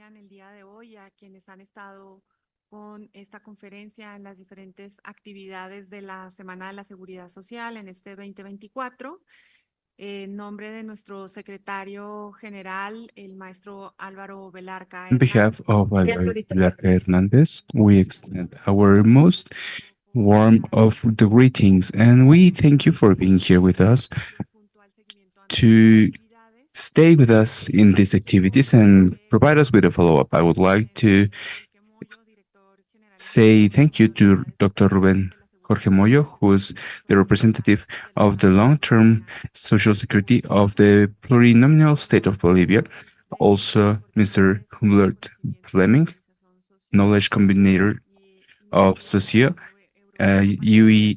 acompañan el día de hoy, a quienes han estado con esta conferencia en las diferentes actividades de la Semana de la Seguridad Social en este 2024. En nombre de nuestro secretario general, el maestro Álvaro Velarca On Hernández. behalf of Pilar Hernandez, we extend our most warm of the greetings and we thank you for being here with us to stay with us in these activities and provide us with a follow-up. I would like to say thank you to Dr. Ruben Jorge Moyo, who's the representative of the long-term social security of the plurinominal state of Bolivia. Also, Mr. Humbert Fleming, knowledge combinator of SOCIO, a UE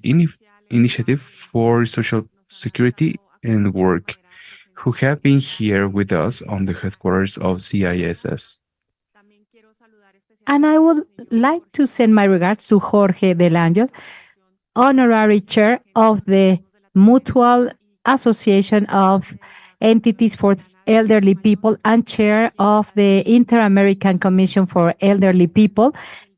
initiative for social security and work, who have been here with us on the headquarters of CISS. And I would like to send my regards to Jorge Del Angel, Honorary Chair of the Mutual Association of Entities for Elderly People and Chair of the Inter-American Commission for Elderly People.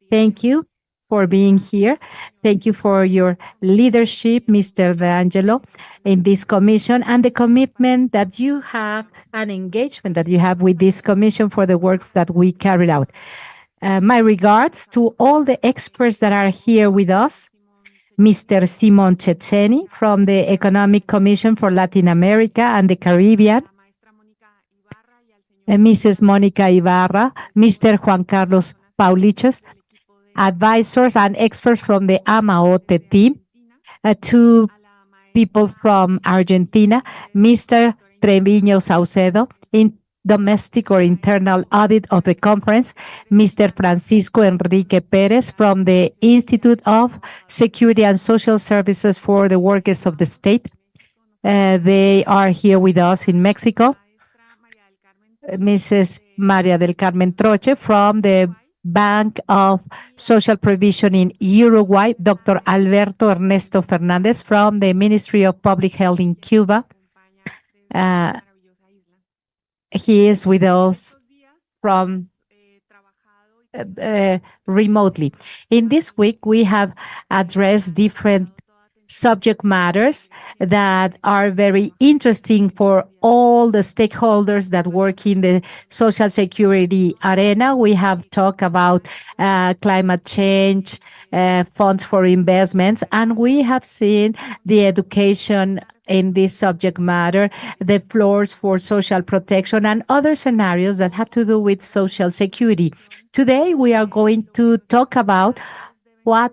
Thank you for being here. Thank you for your leadership, Mr. De Angelo, in this commission and the commitment that you have and engagement that you have with this commission for the works that we carried out. My regards to all the experts that are here with us. Mr. Simon Ceceni from the Economic Commission for Latin America and the Caribbean, Mrs. Monica Ibarra, Mr. Juan Carlos Pauliches, advisors and experts from the AMAOTE team, two people from Argentina, Mr. Treviño Saucedo, in domestic or internal audit of the conference, Mr. Francisco Enrique Perez from the Institute of Security and Social Services for the Workers of the State. They are here with us in Mexico. Mrs. Maria del Carmen Troche from the Bank of Social Provision in Uruguay, Dr. Alberto Ernesto Fernandez from the Ministry of Public Health in Cuba. He is with us from remotely. In this week, we have addressed different subject matters that are very interesting for all the stakeholders that work in the social security arena. We have talked about climate change, funds for investments, and we have seen the education in this subject matter, the floors for social protection, and other scenarios that have to do with social security. Today, we are going to talk about what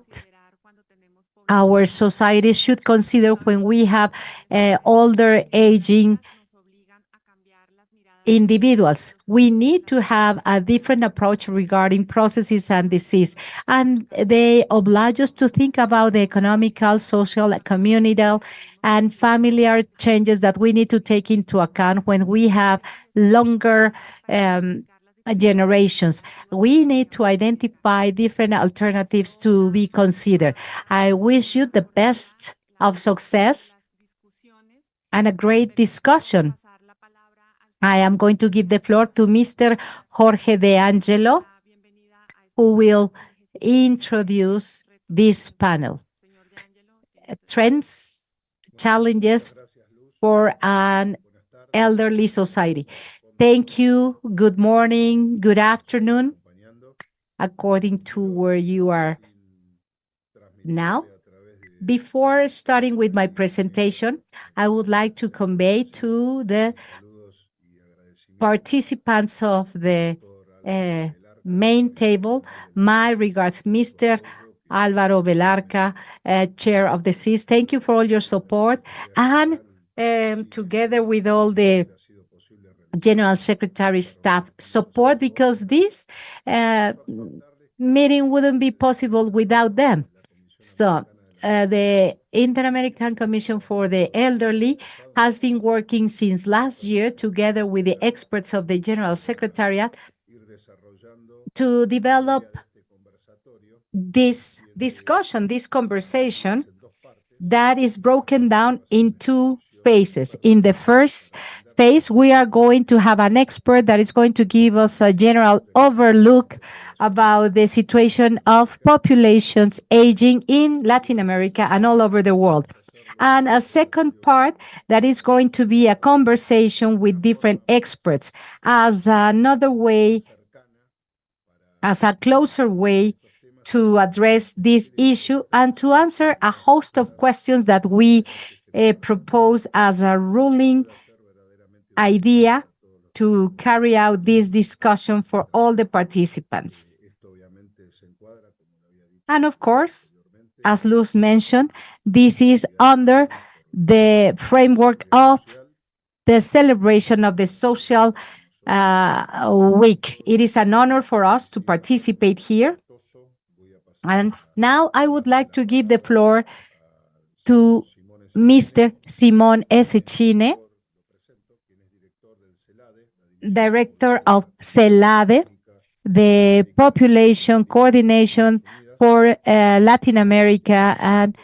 our society should consider when we have older aging individuals. We need to have a different approach regarding processes and disease, and they oblige us to think about the economical, social, communal, and familiar changes that we need to take into account when we have longer generations. We need to identify different alternatives to be considered. I wish you the best of success and a great discussion. I am going to give the floor to Mr. Jorge De Angelo, who will introduce this panel. Trends, challenges for an elderly society. Thank you. Good morning, good afternoon, according to where you are now. Before starting with my presentation, I would like to convey to the participants of the main table my regards. Mr. Álvaro Velarca, Chair of the CIS, thank you for all your support, and together with all the General Secretary staff support, because this meeting wouldn't be possible without them. So the Inter-American Commission for the Elderly has been working since last year together with the experts of the General Secretariat to develop this discussion, this conversation that is broken down in two phases. In the first phase, we are going to have an expert that is going to give us a general overlook about the situation of populations aging in Latin America and all over the world. And a second part that is going to be a conversation with different experts as another way, as a closer way to address this issue and to answer a host of questions that we propose as a ruling idea to carry out this discussion for all the participants. And of course, as Luz mentioned, this is under the framework of the celebration of the social week. It is an honor for us to participate here. And now I would like to give the floor to Mr. Simón Esechine, Director of CELADE, the Population Coordination for Latin America, and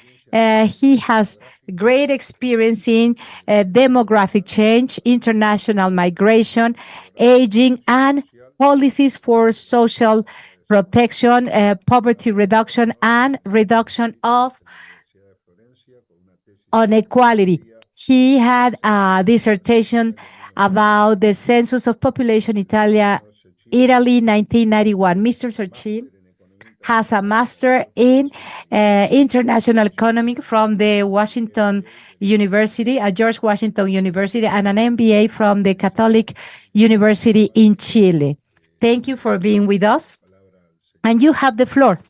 he has great experience in demographic change, international migration, aging, and policies for social protection, poverty reduction, and reduction of inequality. He had a dissertation about the census of population Italy 1991. Mr. Serchin has a master in international economic from the Washington University, George Washington University, and an MBA from the Catholic University in Chile. Thank you for being with us. And you have the floor,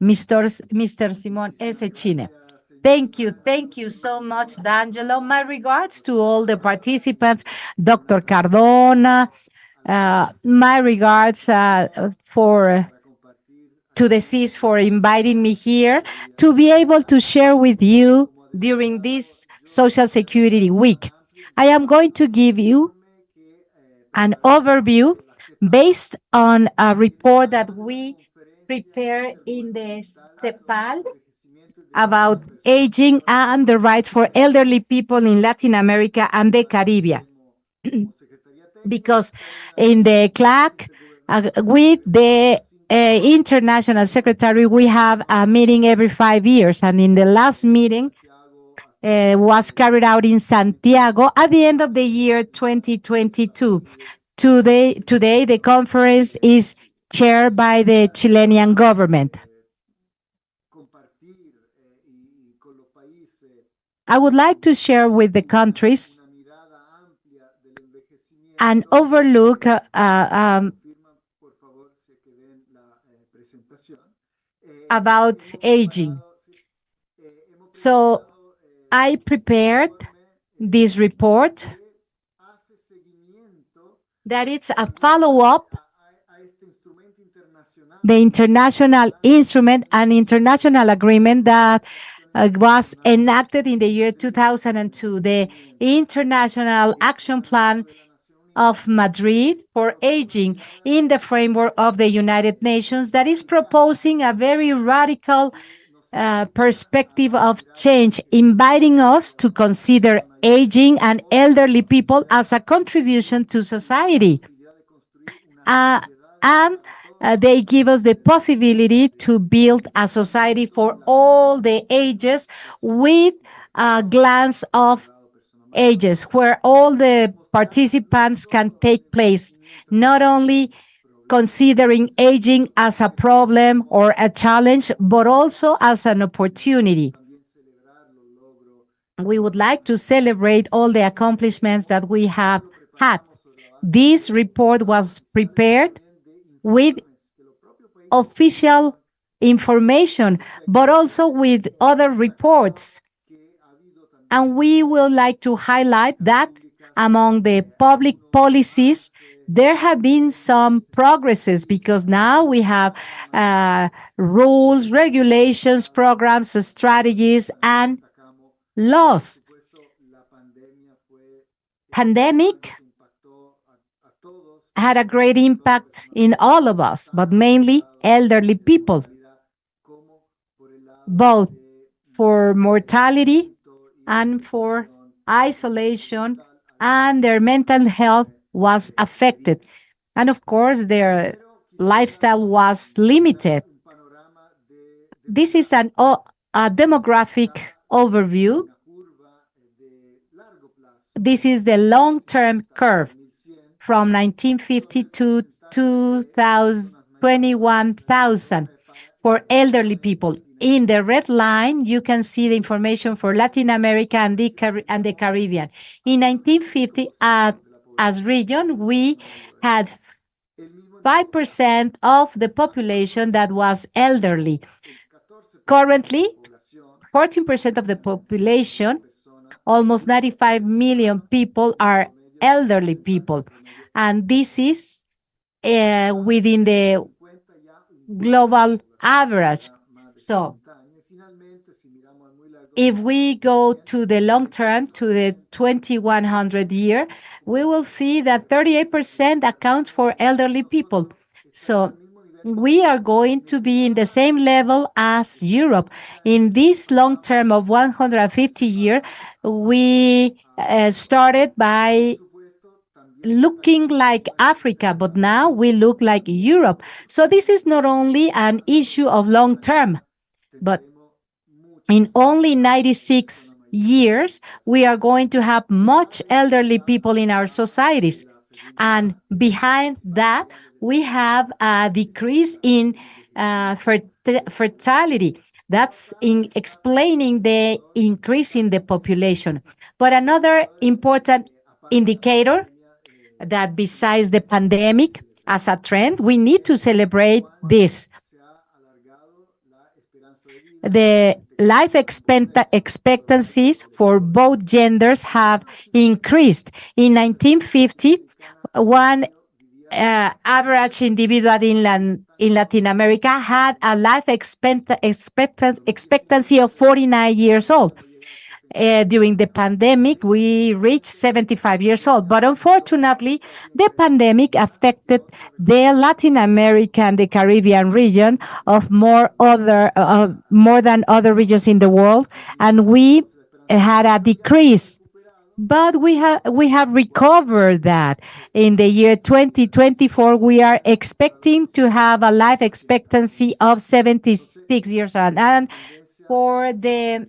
Mr. Simón Esechine. Thank you so much, D'Angelo. My regards to all the participants, Dr. Cardona. My regards to the CIS for inviting me here to be able to share with you during this Social Security Week. I am going to give you an overview based on a report that we prepared in the CEPAL about aging and the rights for elderly people in Latin America and the Caribbean. Because in the CLAC, with the International Secretary, we have a meeting every 5 years. And in the last meeting was carried out in Santiago at the end of the year 2022. Today the conference is chaired by the Chilean government. I would like to share with the countries an overlook about aging. So I prepared this report that it's a follow-up the international instrument and international agreement that was enacted in the year 2002, the International Action Plan of Madrid for Aging in the framework of the United Nations that is proposing a very radical perspective of change, inviting us to consider aging and elderly people as a contribution to society. And they give us the possibility to build a society for all the ages with a glance of ages, where all the participants can take place, not only considering aging as a problem or a challenge, but also as an opportunity. We would like to celebrate all the accomplishments that we have had. This report was prepared with official information, but also with other reports. And we would like to highlight that among the public policies, there have been some progresses because now we have rules, regulations, programs, strategies, and laws. Pandemic had a great impact in all of us, but mainly elderly people, both for mortality and for isolation and their mental health was affected. And of course, their lifestyle was limited. This is a demographic overview. This is the long-term curve from 1950 to 21,000 for elderly people. In the red line, you can see the information for Latin America and the Caribbean. In 1950, as region, we had 5% of the population that was elderly. Currently, 14% of the population, almost 95 million people, are elderly people. And this is within the global average. So if we go to the long term, to the 2100 year, we will see that 38% accounts for elderly people. So we are going to be in the same level as Europe. In this long term of 150 years, we started by looking like Africa, but now we look like Europe. So this is not only an issue of long term, but in only 96 years, we are going to have much elderly people in our societies. And behind that, we have a decrease in fertility. That's in explaining the increase in the population. But another important indicator that besides the pandemic as a trend, we need to celebrate this. The life expectancies for both genders have increased. In 1950, one average individual in Latin America had a life expectancy of 49 years old. During the pandemic, we reached 75 years old. But unfortunately, the pandemic affected the Latin America and the Caribbean region of more than other regions in the world, and we had a decrease. But we have recovered that. In the year 2024, we are expecting to have a life expectancy of 76 years old. And for the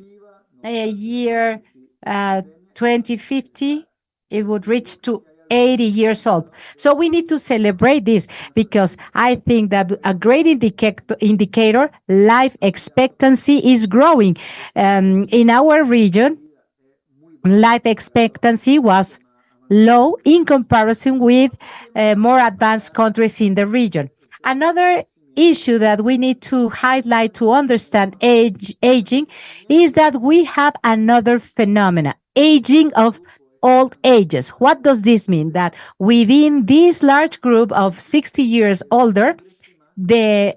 year 2050, it would reach to 80 years old. So we need to celebrate this because I think that a great indicator, life expectancy is growing. In our region, life expectancy was low in comparison with more advanced countries in the region. Another issue that we need to highlight to understand aging is that we have another phenomena, aging of old ages. What does this mean? That within this large group of 60 years older, the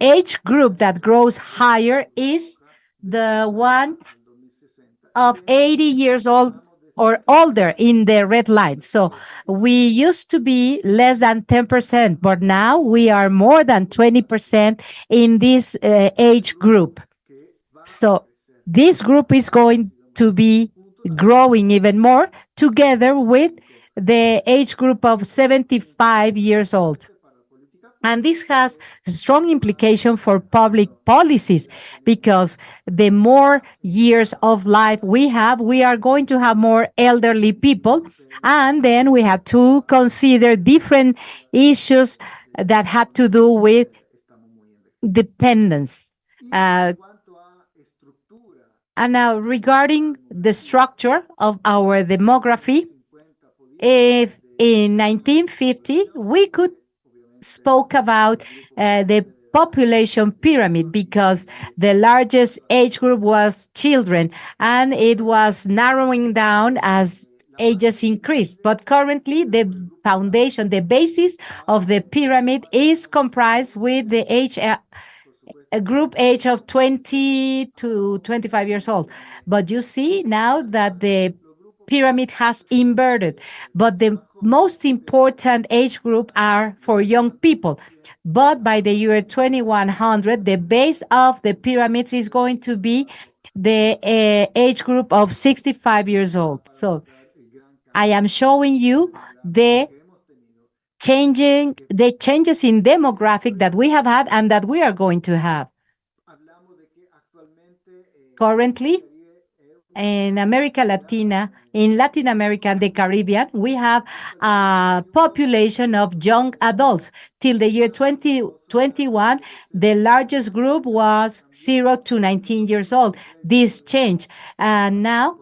age group that grows higher is the one of 80 years old or older in the red line. So we used to be less than 10%, but now we are more than 20% in this age group. So this group is going to be growing even more together with the age group of 75 years old. And this has a strong implication for public policies because the more years of life we have, we are going to have more elderly people. And then we have to consider different issues that have to do with dependence. And now regarding the structure of our demography, if in 1950 we could spoke about the population pyramid because the largest age group was children and it was narrowing down as ages increased. But currently the foundation, the basis of the pyramid is comprised with the age a group age of 20 to 25 years old. But you see now that the pyramid has inverted, but the most important age group are for young people. But by the year 2100, the base of the pyramids is going to be the age group of 65 years old. So I am showing you the changes in demographic that we have had and that we are going to have. Currently, in America Latina, in Latin America and the Caribbean, we have a population of young adults. Till the year 2021, the largest group was 0 to 19 years old. This changed. And now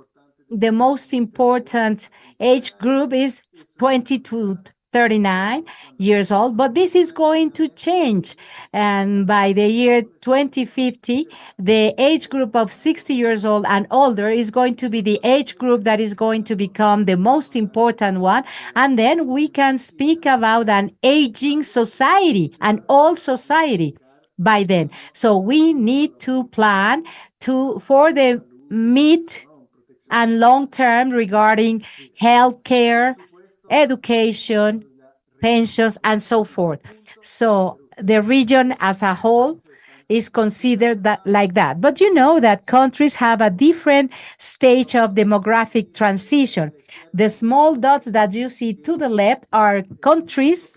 the most important age group is 20 to 39 years old, but this is going to change. And by the year 2050, the age group of 60 years old and older is going to be the age group that is going to become the most important one. And then we can speak about an aging society, an old society by then. So we need to plan for the mid and long term regarding healthcare, education, pensions, and so forth. So the region as a whole is considered that like that. But you know that countries have a different stage of demographic transition. The small dots that you see to the left are countries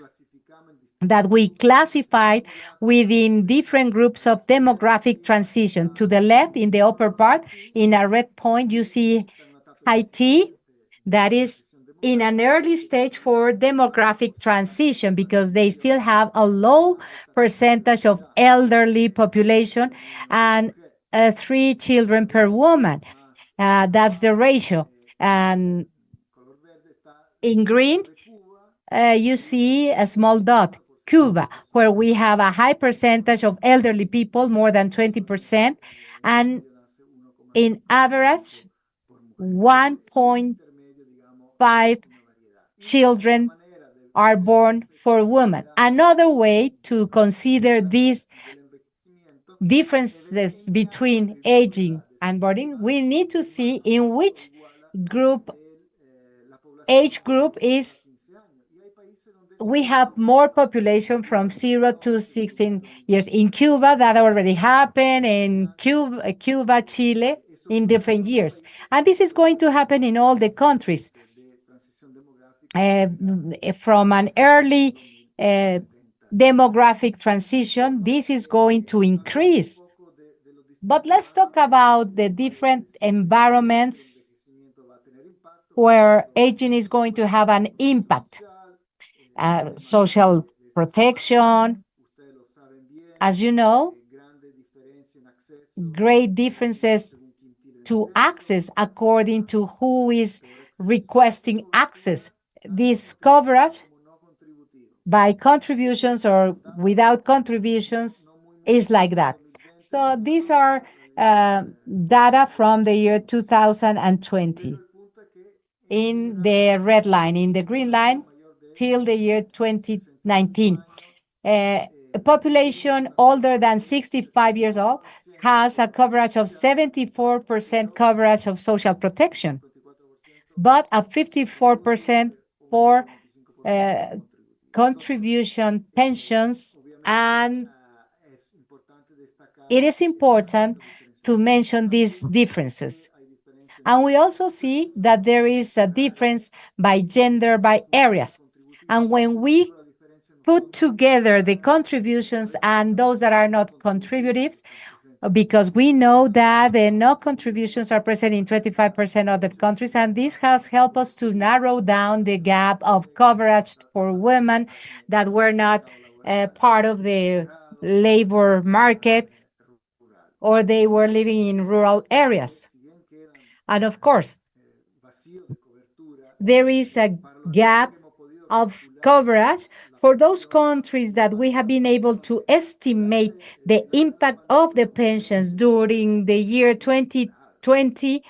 that we classified within different groups of demographic transition. To the left, in the upper part, in a red point, you see Haiti, that is in an early stage for demographic transition because they still have a low percentage of elderly population and 3 children per woman. That's the ratio. And in green, you see a small dot, Cuba, where we have a high percentage of elderly people, more than 20%, and in average, 1.5 children are born for women. Another way to consider these differences between aging and birthing, we need to see in which age group we have more population from 0 to 16 years. In Cuba, that already happened, in Cuba, Chile, in different years. And this is going to happen in all the countries. From an early demographic transition, this is going to increase. But let's talk about the different environments where aging is going to have an impact. Social protection, as you know, great differences to access according to who is requesting access. This coverage by contributions or without contributions is like that. So these are data from the year 2020 in the red line. In the green line, till the year 2019. A population older than 65 years old has a coverage of 74% coverage of social protection, but a 54% for contribution pensions. And it is important to mention these differences. And we also see that there is a difference by gender, by areas. And when we put together the contributions and those that are not contributives, because we know that the no contributions are present in 25% of the countries, and this has helped us to narrow down the gap of coverage for women that were not part of the labor market or they were living in rural areas. And of course, there is a gap of coverage for those countries that we have been able to estimate the impact of the pensions during the year 2020.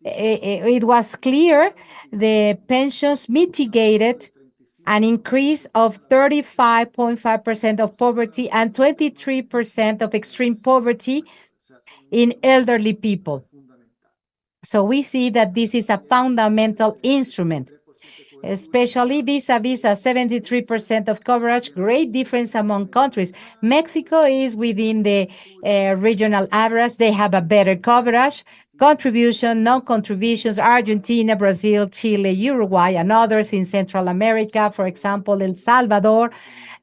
It was clear the pensions mitigated an increase of 35.5% of poverty and 23% of extreme poverty in elderly people. So we see that this is a fundamental instrument, especially vis-a-vis a 73% of coverage, great difference among countries. Mexico is within the regional average. They have a better coverage, contribution, non-contributions, Argentina, Brazil, Chile, Uruguay, and others in Central America, for example, El Salvador,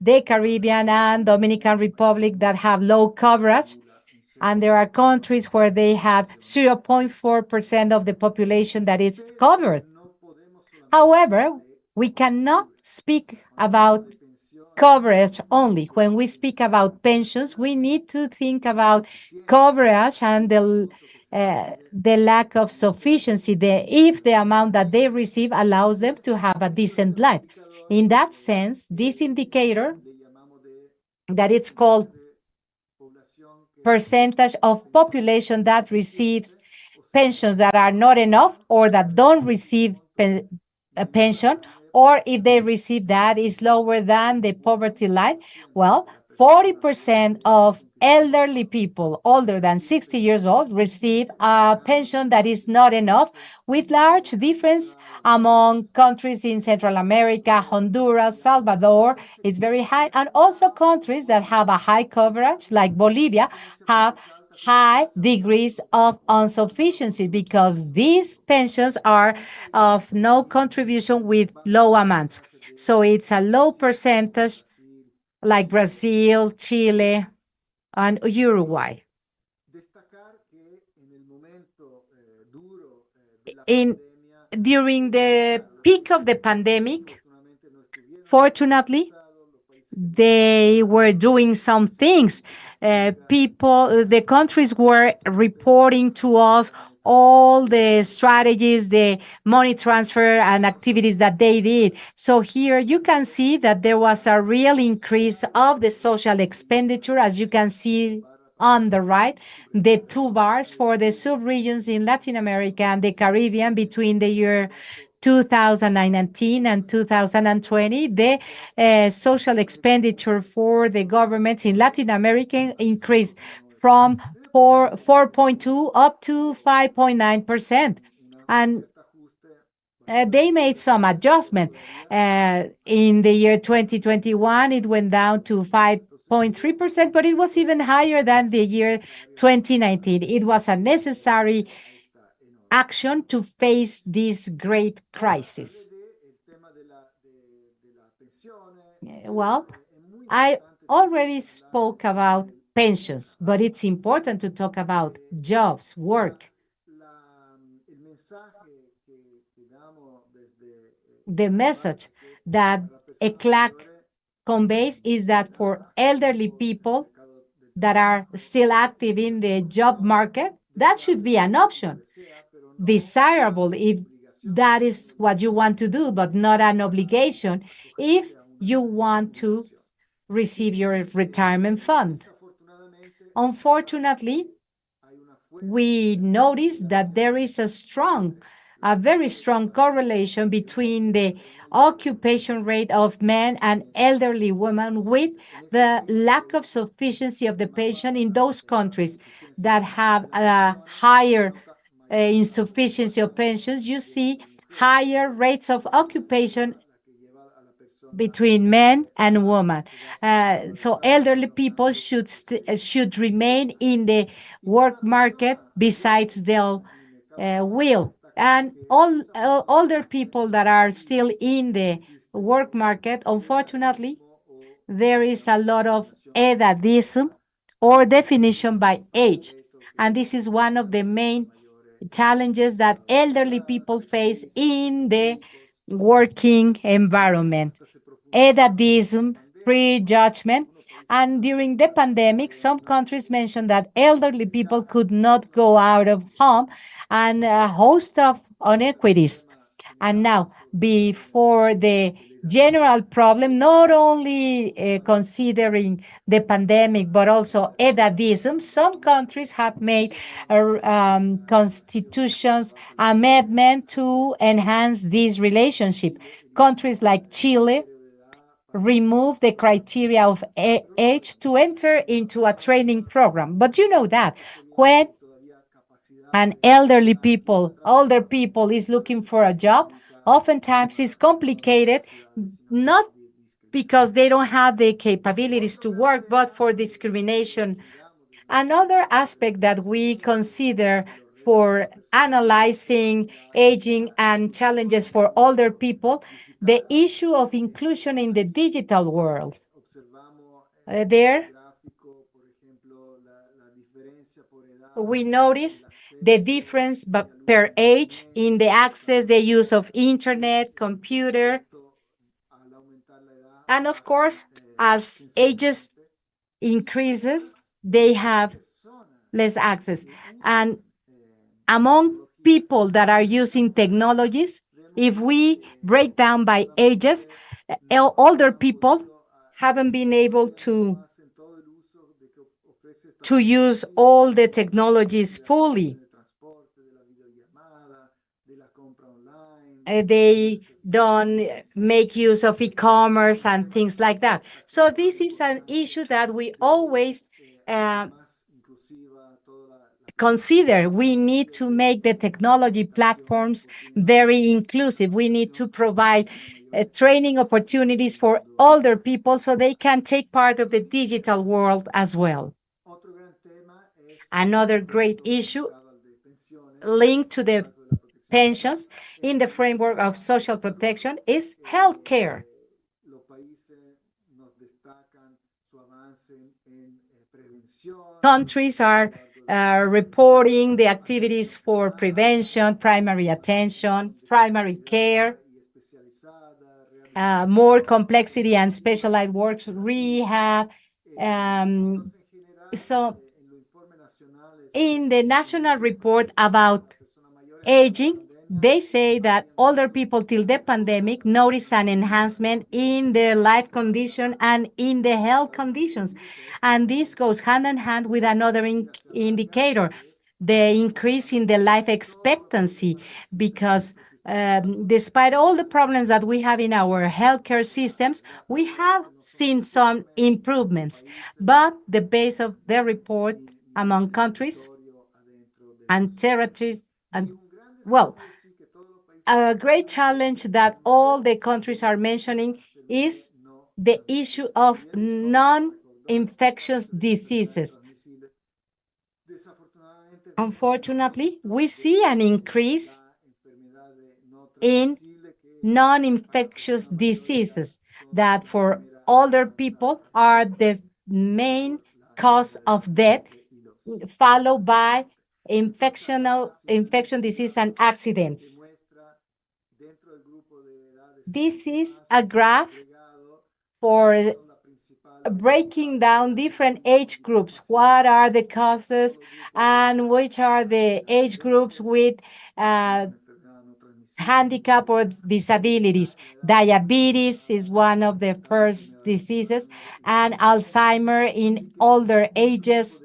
the Caribbean and Dominican Republic that have low coverage. And there are countries where they have 0.4% of the population that is covered. However, we cannot speak about coverage only. When we speak about pensions, we need to think about coverage and the lack of sufficiency, if the amount that they receive allows them to have a decent life. In that sense, this indicator that it's called percentage of population that receives pensions that are not enough or that don't receive a pension, or if they receive that is lower than the poverty line. Well, 40% of elderly people older than 60 years old receive a pension that is not enough, with large difference among countries in Central America, Honduras, Salvador. It's very high. And also countries that have a high coverage, like Bolivia, have high degrees of insufficiency because these pensions are of no contribution with low amounts. So it's a low percentage like Brazil, Chile, and Uruguay. In During the peak of the pandemic, fortunately, they were doing some things. The countries were reporting to us all the strategies, the money transfer and activities that they did. So here you can see that there was a real increase of the social expenditure, as you can see on the right, the two bars for the sub-regions in Latin America and the Caribbean between the year 2019 and 2020, the social expenditure for the governments in Latin America increased from 4.2 up to 5.9%. And they made some adjustment. In the year 2021, it went down to 5.3%, but it was even higher than the year 2019. It was a necessary action to face this great crisis. Well, I already spoke about pensions, but it's important to talk about jobs, work. The message that ECLAC conveys is that for elderly people that are still active in the job market, that should be an option. Desirable if that is what you want to do, but not an obligation if you want to receive your retirement fund. Unfortunately, we notice that there is a very strong correlation between the occupation rate of men and elderly women with the lack of sufficiency of the pension in those countries that have a higher insufficiency of pensions. You see higher rates of occupation between men and women. So elderly people should remain in the work market besides their will. And all older people that are still in the work market, unfortunately, there is a lot of edadism or definition by age. And this is one of the main challenges that elderly people face in the working environment. Edadism, prejudgment. And during the pandemic, some countries mentioned that elderly people could not go out of home, and a host of inequities. And now, before the general problem, not only considering the pandemic, but also edadism, some countries have made constitutions amendment to enhance this relationship. Countries like Chile remove the criteria of age to enter into a training program. But you know that when an older people is looking for a job, oftentimes it's complicated, not because they don't have the capabilities to work, but for discrimination. Another aspect that we consider for analyzing aging and challenges for older people, the issue of inclusion in the digital world. There, we notice the difference per age in the access, the use of internet, computer, and of course, as ages increases, they have less access. And among people that are using technologies, if we break down by ages, older people haven't been able to use all the technologies fully. They don't make use of e-commerce and things like that. So this is an issue that we always uh, consider. We need to make the technology platforms very inclusive. We need to provide training opportunities for older people so they can take part of the digital world as well. Another great issue linked to the pensions in the framework of social protection is healthcare. Countries are reporting the activities for prevention, primary attention, primary care, more complexity and specialized works, rehab. So in the national report about aging, they say that older people till the pandemic notice an enhancement in their life condition and in the health conditions. And this goes hand in hand with another indicator, the increase in the life expectancy, because despite all the problems that we have in our healthcare systems, we have seen some improvements. But the base of the report among countries and territories, and well, a great challenge that all the countries are mentioning is the issue of non-infectious diseases. Unfortunately, we see an increase in non-infectious diseases that for older people are the main cause of death, followed by infection disease and accidents. This is a graph for breaking down different age groups. What are the causes and which are the age groups with handicap or disabilities? Diabetes is one of the first diseases, and Alzheimer in older ages.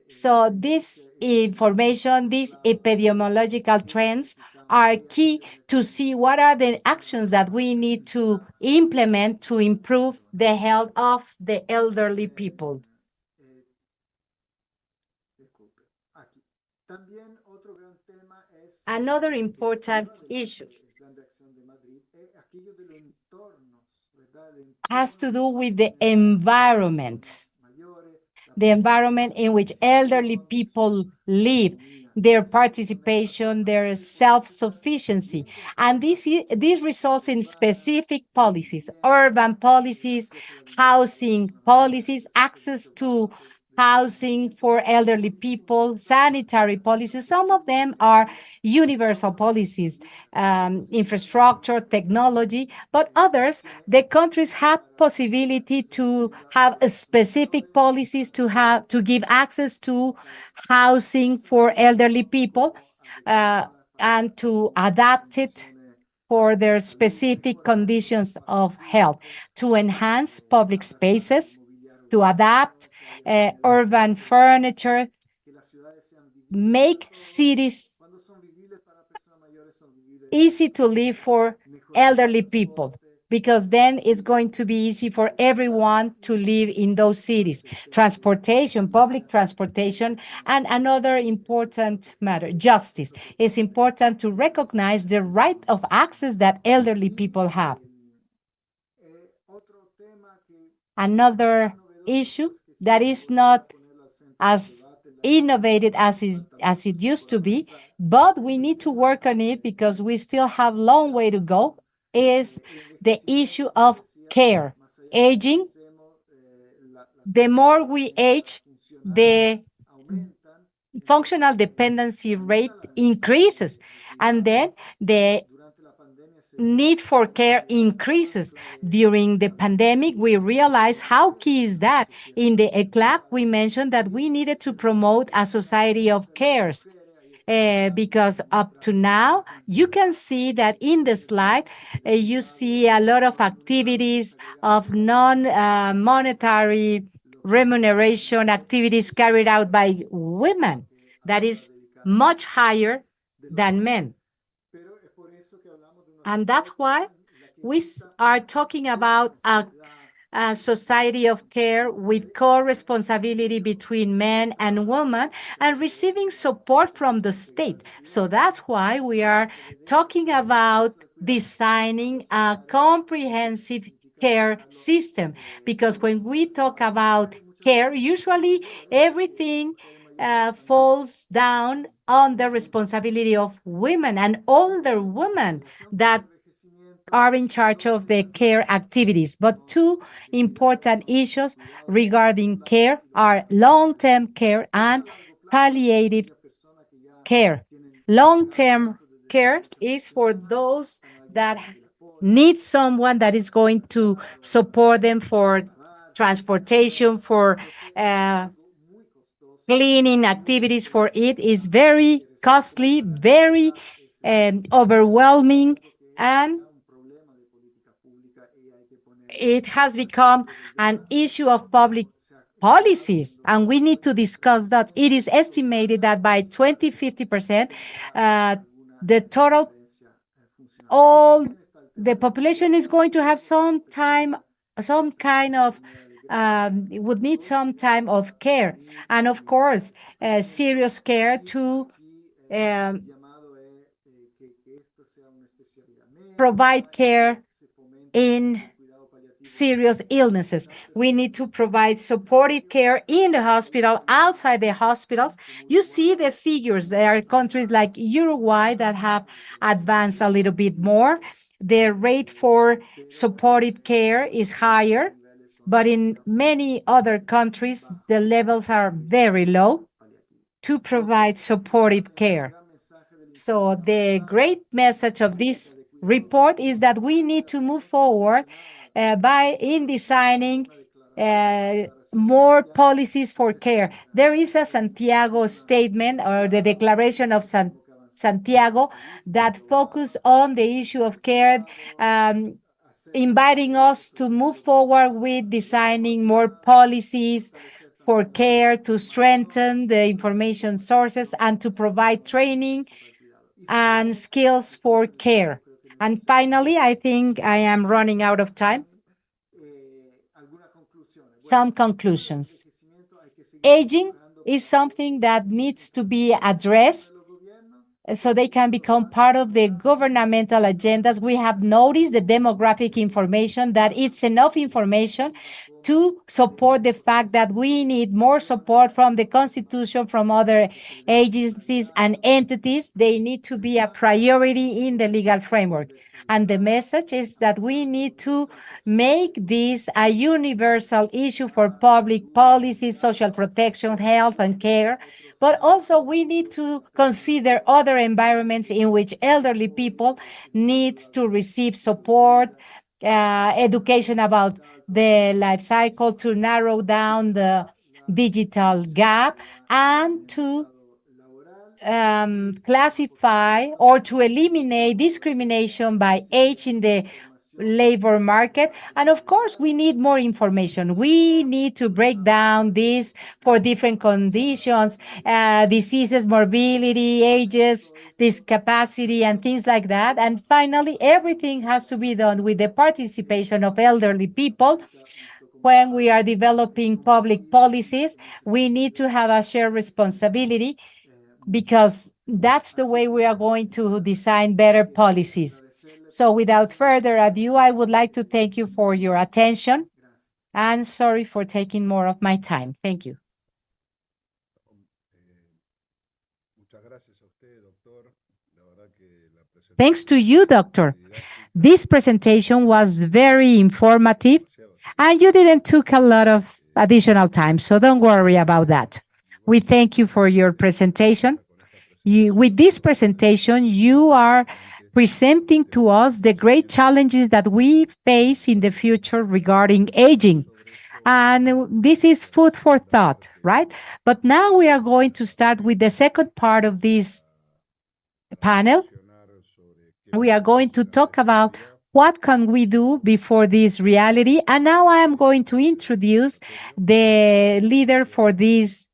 So this information, these epidemiological trends are key to see what are the actions that we need to implement to improve the health of the elderly people. Another important issue has to do with the environment in which elderly people live, their participation, their self-sufficiency. And this results in specific policies, urban policies, housing policies, access to housing for elderly people, sanitary policies. Some of them are universal policies, infrastructure, technology, but others, the countries have possibility to have specific policies to give access to housing for elderly people and to adapt it for their specific conditions of health, to enhance public spaces, to adapt urban furniture, make cities easy to live for elderly people, because then it's going to be easy for everyone to live in those cities. Transportation, public transportation, and another important matter, justice. It's important to recognize the right of access that elderly people have. Another issue that is not as innovated as it used to be, but we need to work on it because we still have long way to go, is the issue of care. Aging, the more we age, the functional dependency rate increases, and then the need for care increases. During the pandemic, we realized how key is that. In the ECLAP, we mentioned that we needed to promote a society of cares. Because up to now, you can see that in the slide, you see a lot of activities of non-monetary remuneration activities carried out by women. That is much higher than men. And that's why we are talking about a society of care with co-responsibility between men and women and receiving support from the state. So that's why we are talking about designing a comprehensive care system. Because when we talk about care, usually everything falls down on the responsibility of women and older women that are in charge of the care activities. But two important issues regarding care are long-term care and palliative care. Long-term care is for those that need someone that is going to support them for transportation, for cleaning activities. For it is very costly, very overwhelming, and it has become an issue of public policies, and we need to discuss that. It is estimated that by 2050%, the total, all the population is going to have some time, some kind of, would need some time of care. And of course, serious care to um, provide care in serious illnesses. We need to provide supportive care in the hospital, outside the hospitals. You see the figures. There are countries like Uruguay that have advanced a little bit more. The rate for supportive care is higher, but in many other countries, the levels are very low to provide supportive care. So the great message of this report is that we need to move forward by in designing more policies for care. There is a Santiago statement or the Declaration of Santiago that focus on the issue of care, inviting us to move forward with designing more policies for care, to strengthen the information sources, and to provide training and skills for care. And finally, I think I am running out of time. Some conclusions. Aging is something that needs to be addressed so they can become part of the governmental agendas. We have noticed the demographic information, that it's enough information to support the fact that we need more support from the Constitution, from other agencies and entities. They need to be a priority in the legal framework. And the message is that we need to make this a universal issue for public policy, social protection, health, and care. But also we need to consider other environments in which elderly people need to receive support, education about the life cycle, to narrow down the digital gap, and to classify or to eliminate discrimination by age in the labor market. And of course, we need more information. We need to break down this for different conditions, diseases, morbidity, ages, discapacity, and things like that. And finally, everything has to be done with the participation of elderly people. When we are developing public policies, we need to have a shared responsibility, because that's the way we are going to design better policies. So without further ado, I would like to thank you for your attention, and sorry for taking more of my time. Thank you. Thanks to you, doctor. This presentation was very informative and you didn't took a lot of additional time, so don't worry about that. We thank you for your presentation. With this presentation, you are presenting to us the great challenges that we face in the future regarding aging. And this is food for thought, right? But now we are going to start with the second part of this panel. We are going to talk about what can we do before this reality. And now I am going to introduce the leader for this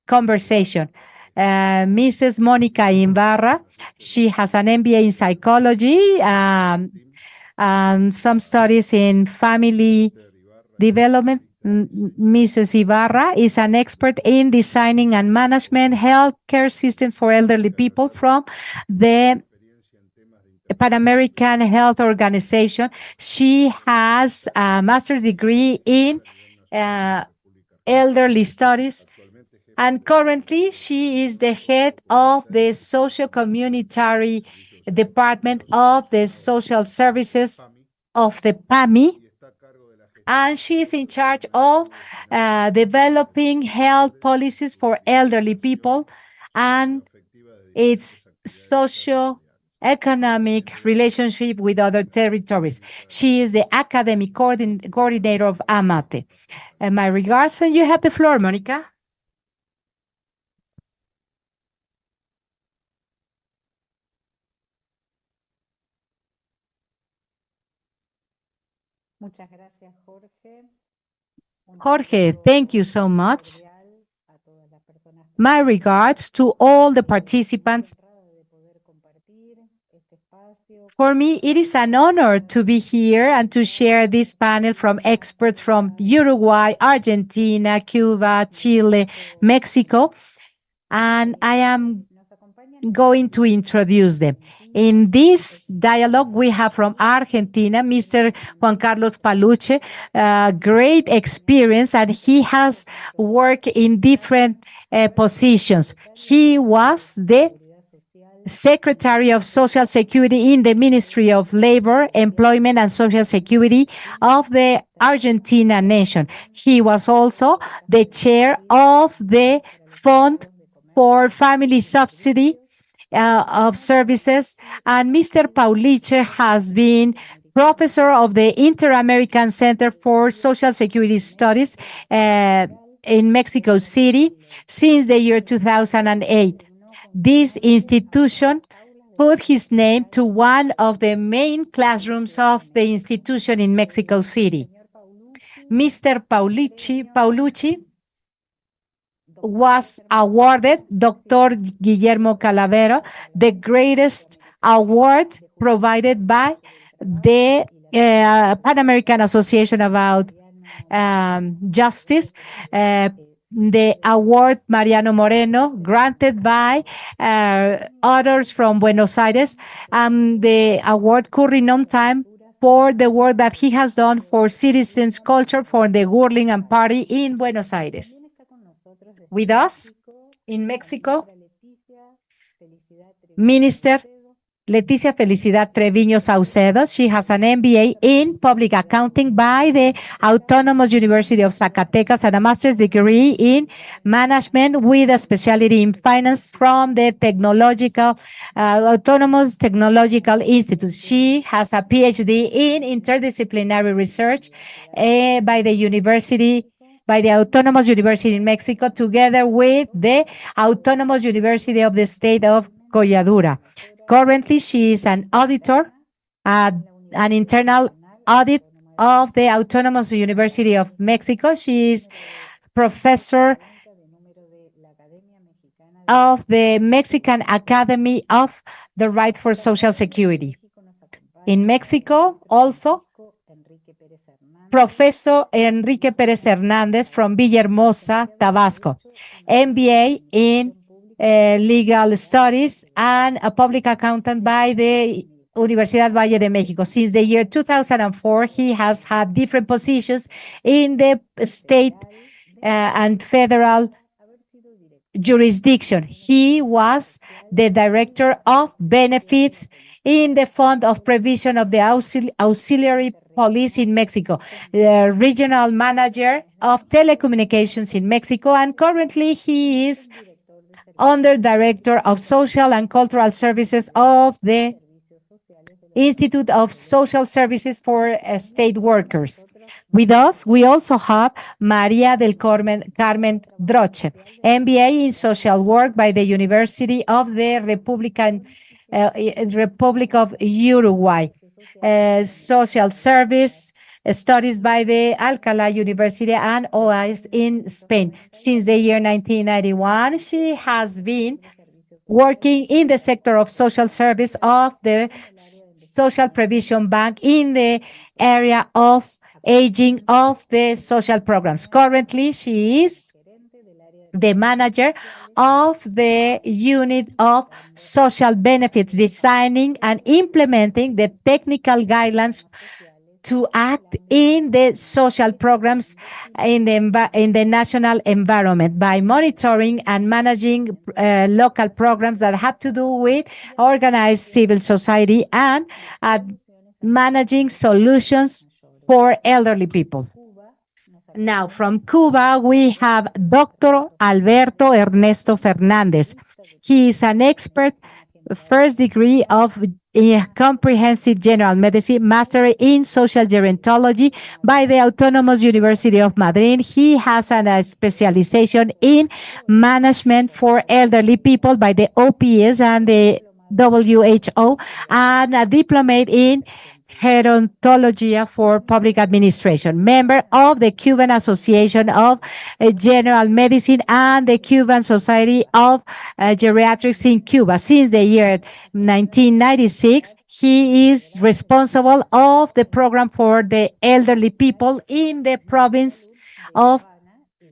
conversation, Mrs. Monica Ibarra. She has an MBA in psychology, and some studies in family development. Mrs. Ibarra is an expert in designing and management healthcare systems for elderly people from the Pan American Health Organization. She has a master's degree in elderly studies, and currently she is the head of the social communitary department of the social services of the PAMI, and she is in charge of developing health policies for elderly people and its social economic relationship with other territories. She is the academic coordinator of AMATE. My regards, and you have the floor, Monica. Jorge, thank you so much. My regards to all the participants. For me, it is an honor to be here and to share this panel from experts from Uruguay, Argentina, Cuba, Chile, Mexico, and I am going to introduce them. In this dialogue, we have from Argentina, Mr. Juan Carlos Paluche, great experience, and he has worked in different positions. He was the Secretary of Social Security in the Ministry of Labor, Employment and Social Security of the Argentina nation. He was also the chair of the Fund for Family Subsidy of Services, and Mr. Pauliche has been professor of the Inter-American Center for Social Security Studies in Mexico City since the year 2008. This institution put his name to one of the main classrooms of the institution in Mexico City. Mr. Paulucci was awarded Dr. Guillermo Calavero, the greatest award provided by the Pan American Association about Justice. The award Mariano Moreno, granted by others from Buenos Aires, the award Currinom Time for the work that he has done for citizens culture for the Gurlingham Party in Buenos Aires. With us in Mexico, Minister Leticia Felicidad Treviño Saucedo. She has an MBA in Public Accounting by the Autonomous University of Zacatecas and a master's degree in Management with a specialty in Finance from the Autonomous Technological Institute. She has a PhD in Interdisciplinary Research by the Autonomous University in Mexico, together with the Autonomous University of the State of Colladura. Currently, she is an auditor at an internal audit of the Autonomous University of Mexico. She is professor of the Mexican Academy of the Right for Social Security. In Mexico, also, Professor Enrique Pérez Hernández from Villahermosa, Tabasco, MBA in legal studies and a public accountant by the Universidad Valle de Mexico. Since the year 2004, he has had different positions in the state and federal jurisdiction. He was the director of benefits in the Fund of Provision of the Auxiliary Police in Mexico, the regional manager of telecommunications in Mexico, and currently he is under director of social and cultural services of the Institute of Social Services for State Workers. With us, we also have Maria del Carmen Droche, MBA in Social Work by the University of the Republic of Uruguay, Social Service Studies by the Alcalá University and OIS in Spain. Since the year 1991, she has been working in the sector of social service of the Social Provision Bank in the area of aging of the social programs. Currently, she is the manager of the unit of social benefits, designing and implementing the technical guidelines to act in the social programs in the national environment by monitoring and managing local programs that have to do with organized civil society and managing solutions for elderly people. Now, from Cuba, we have Dr. Alberto Ernesto Fernandez. He is an expert, first degree of comprehensive general medicine, master in social gerontology by the Autonomous University of Madrid. He has a specialization in management for elderly people by the OPS and the WHO, and a diploma in Gerontology for Public Administration, member of the Cuban Association of General Medicine and the Cuban Society of Geriatrics in Cuba. Since the year 1996, he is responsible of the program for the elderly people in the province of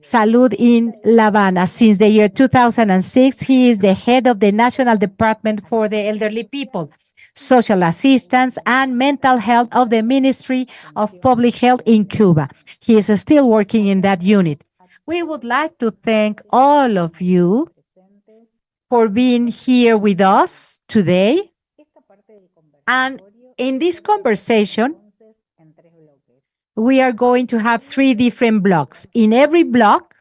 Salud in La Habana. Since the year 2006, he is the head of the National Department for the Elderly People, Social Assistance, and Mental Health of the Ministry of Public Health in Cuba. He is still working in that unit. We would like to thank all of you for being here with us today. And in this conversation, we are going to have 3 different blocks. In every block,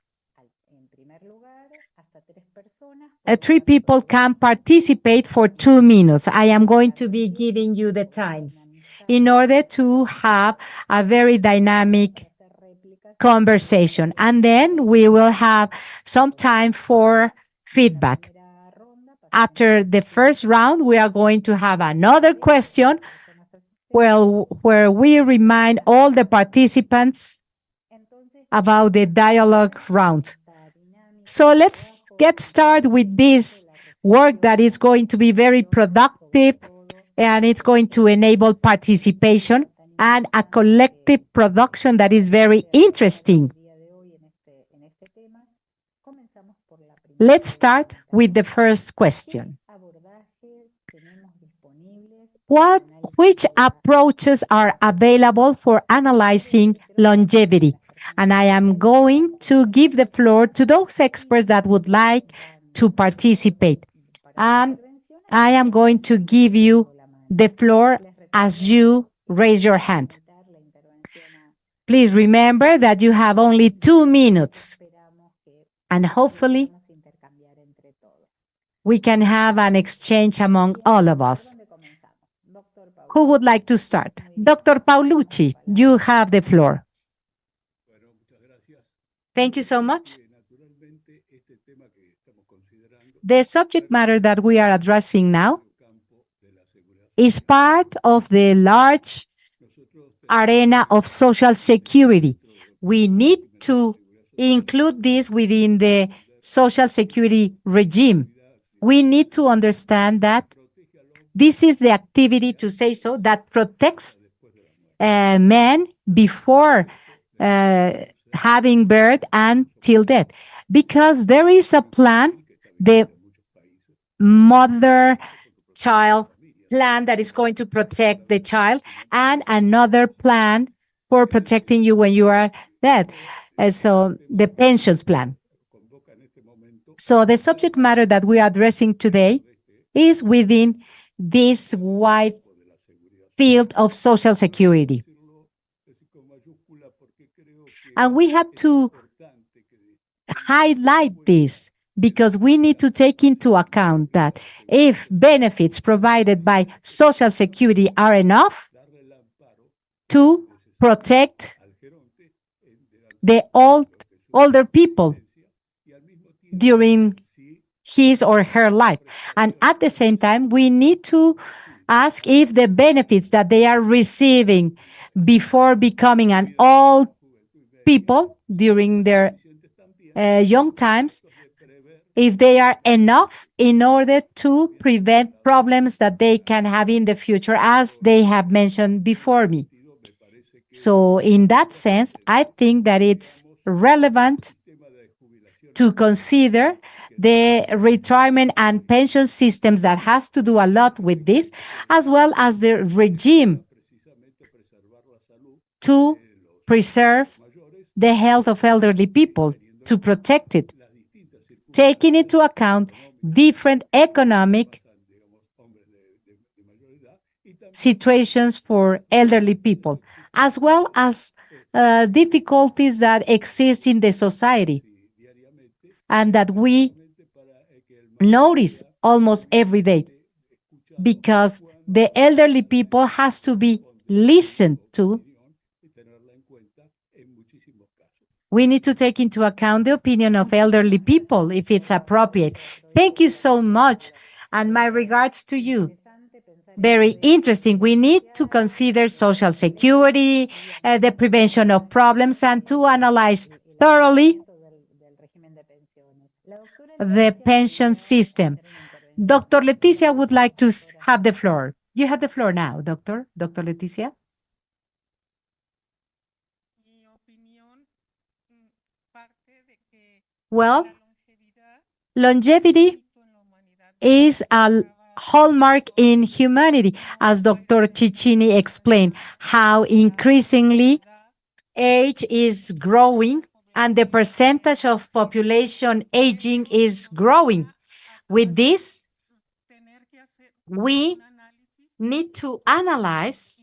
3 people can participate for 2 minutes. I am going to be giving you the times in order to have a very dynamic conversation. And then we will have some time for feedback. After the first round, we are going to have another question where we remind all the participants about the dialogue round. So let's get started with this work that is going to be very productive, and it's going to enable participation and a collective production that is very interesting. Let's start with the first question. Which approaches are available for analyzing longevity? And I am going to give the floor to those experts that would like to participate. And I am going to give you the floor as you raise your hand. Please remember that you have only 2 minutes. And hopefully, we can have an exchange among all of us. Who would like to start? Dr. Paolucci, you have the floor. Thank you so much. The subject matter that we are addressing now is part of the large arena of social security. We need to include this within the social security regime. We need to understand that this is the activity, to say so, that protects men before having birth and till death. Because there is a plan, the mother-child plan that is going to protect the child, and another plan for protecting you when you are dead. So the pensions plan. So the subject matter that we are addressing today is within this wide field of Social Security. And we have to highlight this because we need to take into account that if benefits provided by Social Security are enough to protect the older people during his or her life. And at the same time, we need to ask if the benefits that they are receiving before becoming an old people during their young times, if they are enough in order to prevent problems that they can have in the future, as they have mentioned before me. So in that sense, I think that it's relevant to consider the retirement and pension systems that has to do a lot with this, as well as the regime to preserve the health of elderly people, to protect it, taking into account different economic situations for elderly people, as well as difficulties that exist in the society and that we notice almost every day, because the elderly people has to be listened to. We need to take into account the opinion of elderly people if it's appropriate. Thank you so much, and my regards to you. Very interesting. We need to consider Social Security, the prevention of problems, and to analyze thoroughly the pension system. Dr. Leticia would like to have the floor. You have the floor now, Doctor Leticia. Well, longevity is a hallmark in humanity, as Dr. Cicchini explained, how increasingly age is growing and the percentage of population aging is growing. With this, we need to analyze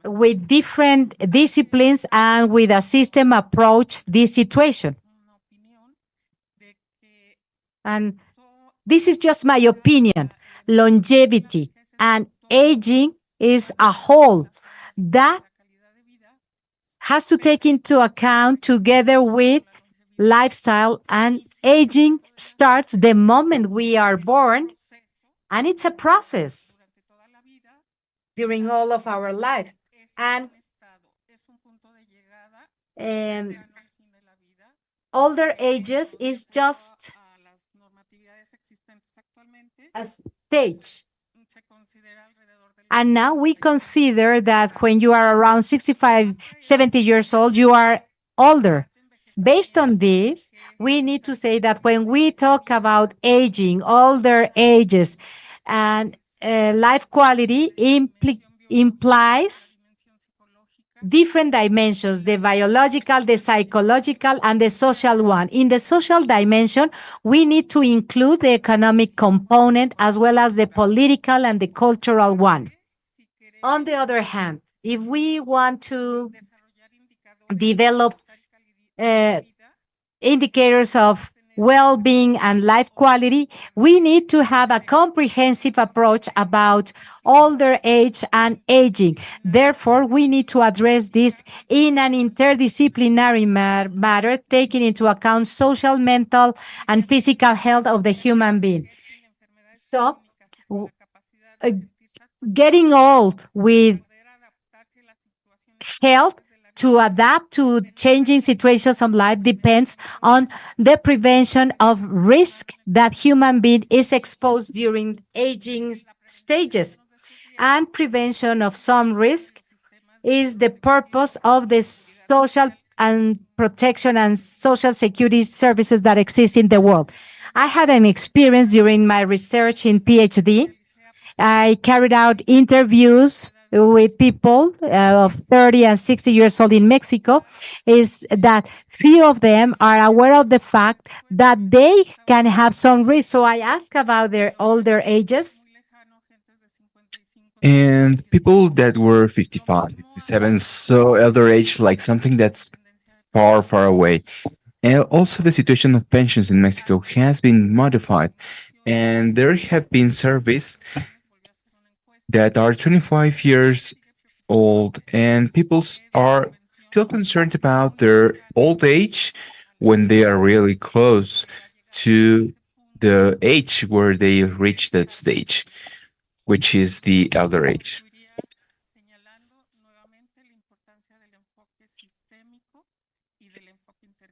with different disciplines and with a system approach this situation. And this is just my opinion. Longevity and aging is a whole that has to take into account together with lifestyle, and aging starts the moment we are born, and it's a process during all of our life. And older ages is just a stage. And now we consider that when you are around 65, 70 years old, you are older. Based on this, we need to say that when we talk about aging, older ages, and life quality implies different dimensions, the biological, the psychological, and the social one. In the social dimension, we need to include the economic component as well as the political and the cultural one. On the other hand, if we want to develop indicators of well-being and life quality, we need to have a comprehensive approach about older age and aging. Therefore, we need to address this in an interdisciplinary matter, taking into account social, mental, and physical health of the human being. So, getting old with health to adapt to changing situations of life depends on the prevention of risk that human being is exposed during aging stages. And prevention of some risk is the purpose of the social and protection and social security services that exist in the world. I had an experience during my research in PhD. I carried out interviews with people of 30 and 60 years old in Mexico is that few of them are aware of the fact that they can have some risk. So I ask about their older ages. And people that were 55, 57, so elder age, like something that's far, far away. And also, the situation of pensions in Mexico has been modified, and there have been surveys that are 25 years old, and are still concerned about their old age when they are really close to the age where they reach that stage, which is the elder age.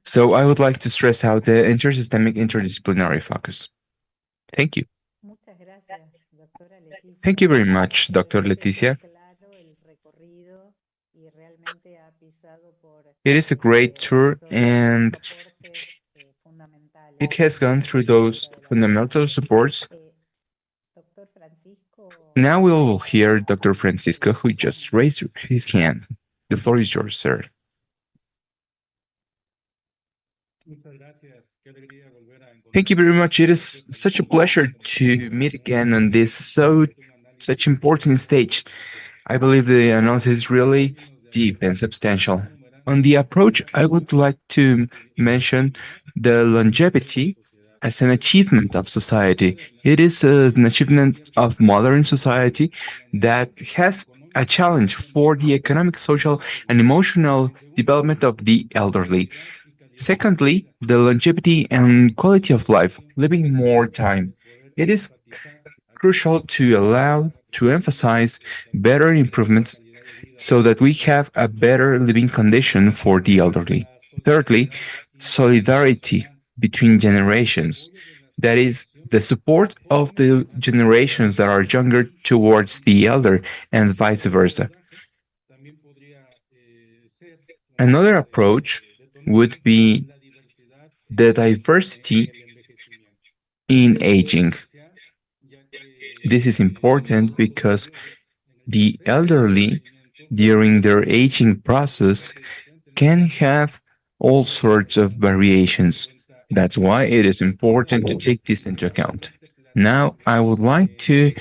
So I would like to stress out the intersystemic interdisciplinary focus. Thank you. Thank you very much, Dr. Leticia. It is a great tour, and it has gone through those fundamental supports. Now we will hear Dr. Francisco, who just raised his hand. The floor is yours, sir. Thank you very much. It is such a pleasure to meet again on this such important stage. I believe the analysis is really deep and substantial. On the approach, I would like to mention the longevity as an achievement of society. It is an achievement of modern society that has a challenge for the economic, social, and emotional development of the elderly. Secondly, the longevity and quality of life, living more time. It is crucial to allow to emphasize better improvements so that we have a better living condition for the elderly. Thirdly, solidarity between generations. That is, the support of the generations that are younger towards the elder and vice versa. Another approach would be the diversity in aging. This is important because the elderly, during their aging process, can have all sorts of variations. That's why it is important to take this into account. Now, I would like to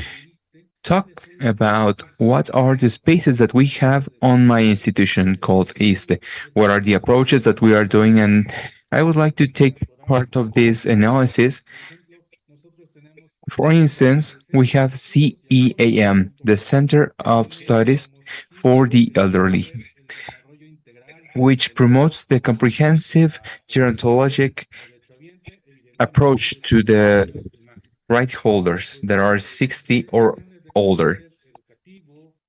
talk about what are the spaces that we have on my institution called ISTE. What are the approaches that we are doing? And I would like to take part of this analysis. For instance, we have CEAM, the Center of Studies for the Elderly, which promotes the comprehensive gerontologic approach to the right holders that are 60 or older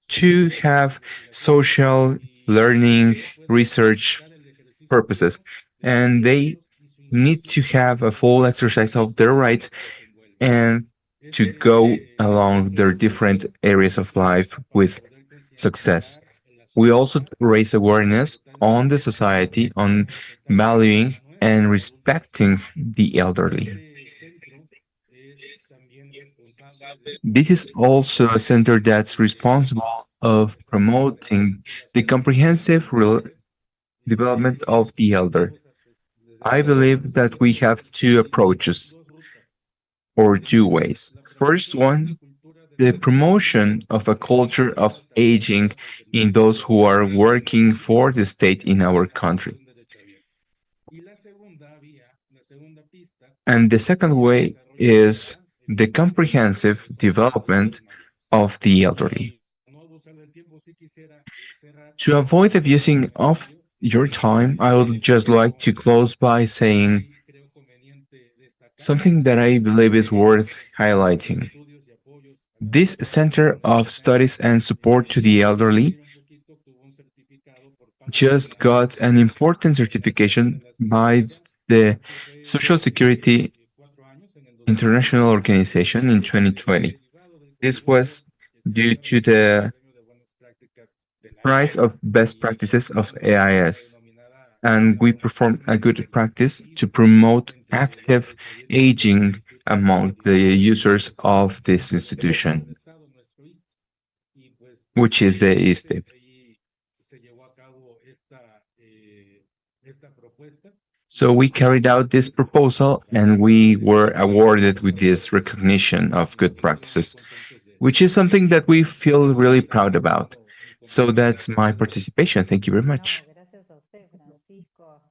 to have social learning research purposes, and they need to have a full exercise of their rights and to go along their different areas of life with success. We also raise awareness on the society on valuing and respecting the elderly. This is also a center that's responsible of promoting the comprehensive development of the elder. I believe that we have two approaches or two ways. First one, the promotion of a culture of aging in those who are working for the state in our country. And the second way is the comprehensive development of the elderly. To avoid abusing of your time, I would just like to close by saying something that I believe is worth highlighting. This Center of Studies and Support to the Elderly just got an important certification by the Social Security International Organization in 2020. This was due to the prize of best practices of AIS, and we performed a good practice to promote active aging among the users of this institution. which is the ISTE. So we carried out this proposal and we were awarded with this recognition of good practices, which is something that we feel really proud about. So that's my participation. Thank you very much. No, gracias a usted, Francisco.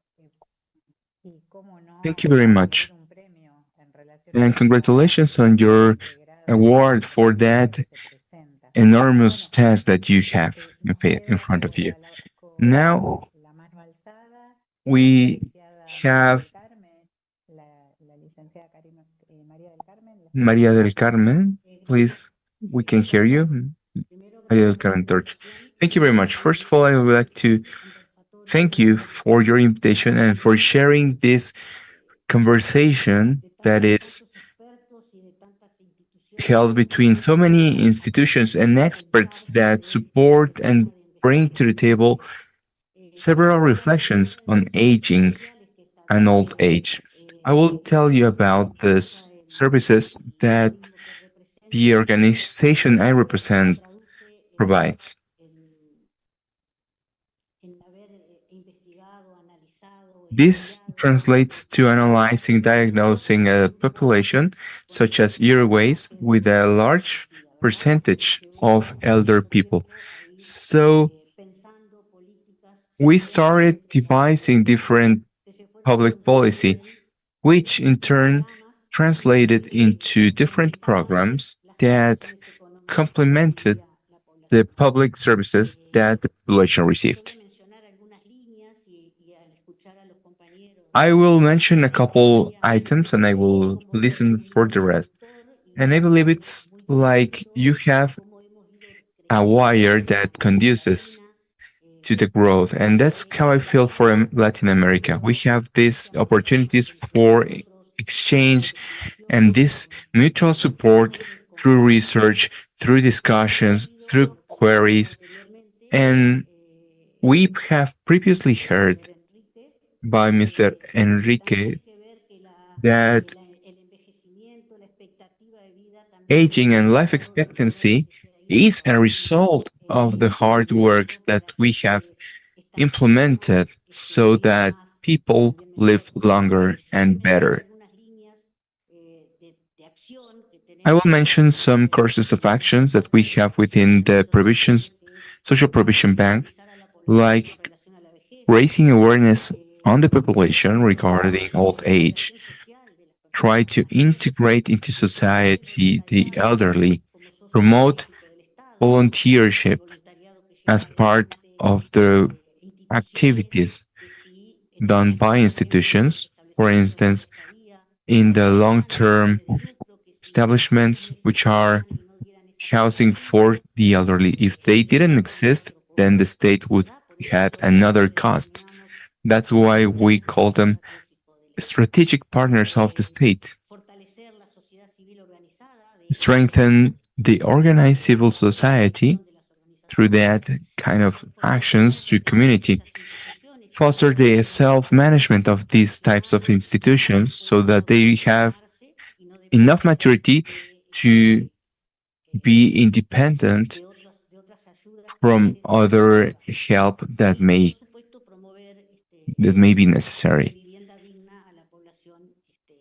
Y cómo Thank no, you very recibir much. un premio en relación a And esta congratulations on your este grado de award for distinción that que se presenta. enormous Bueno, task that you have nos in queda front of you. con Now la mano alzada la we licenciada María have del Carmen, la licenciada María del Carmen, la Maria escuchamos. del Carmen. Please, we can hear you. Maria del Carmen Torch. Thank you very much. First of all, I would like to thank you for your invitation and for sharing this conversation that is held between so many institutions and experts that support and bring to the table several reflections on aging and old age. I will tell you about these services that the organization I represent provides. This translates to analyzing, diagnosing a population, such as Uruguay's, with a large percentage of elder people. So we started devising different public policy, which in turn translated into different programs that complemented the public services that the population received. I will mention a couple items and I will listen for the rest. And I believe it's like you have a wire that conduces to the growth. And that's how I feel for Latin America. We have these opportunities for exchange and this mutual support through research, through discussions, through queries. And we have previously heard by Mr. Enrique that aging and life expectancy is a result of the hard work that we have implemented so that people live longer and better. I will mention some courses of actions that we have within the provisions, Social Provision Bank, like raising awareness on the population regarding old age, try to integrate into society the elderly, promote volunteership as part of the activities done by institutions, for instance, in the long-term establishments which are housing for the elderly. If they didn't exist, then the state would have another cost. That's why we call them strategic partners of the state. Strengthen the organized civil society through that kind of actions to community. Foster the self-management of these types of institutions so that they have enough maturity to be independent from other help that may be necessary.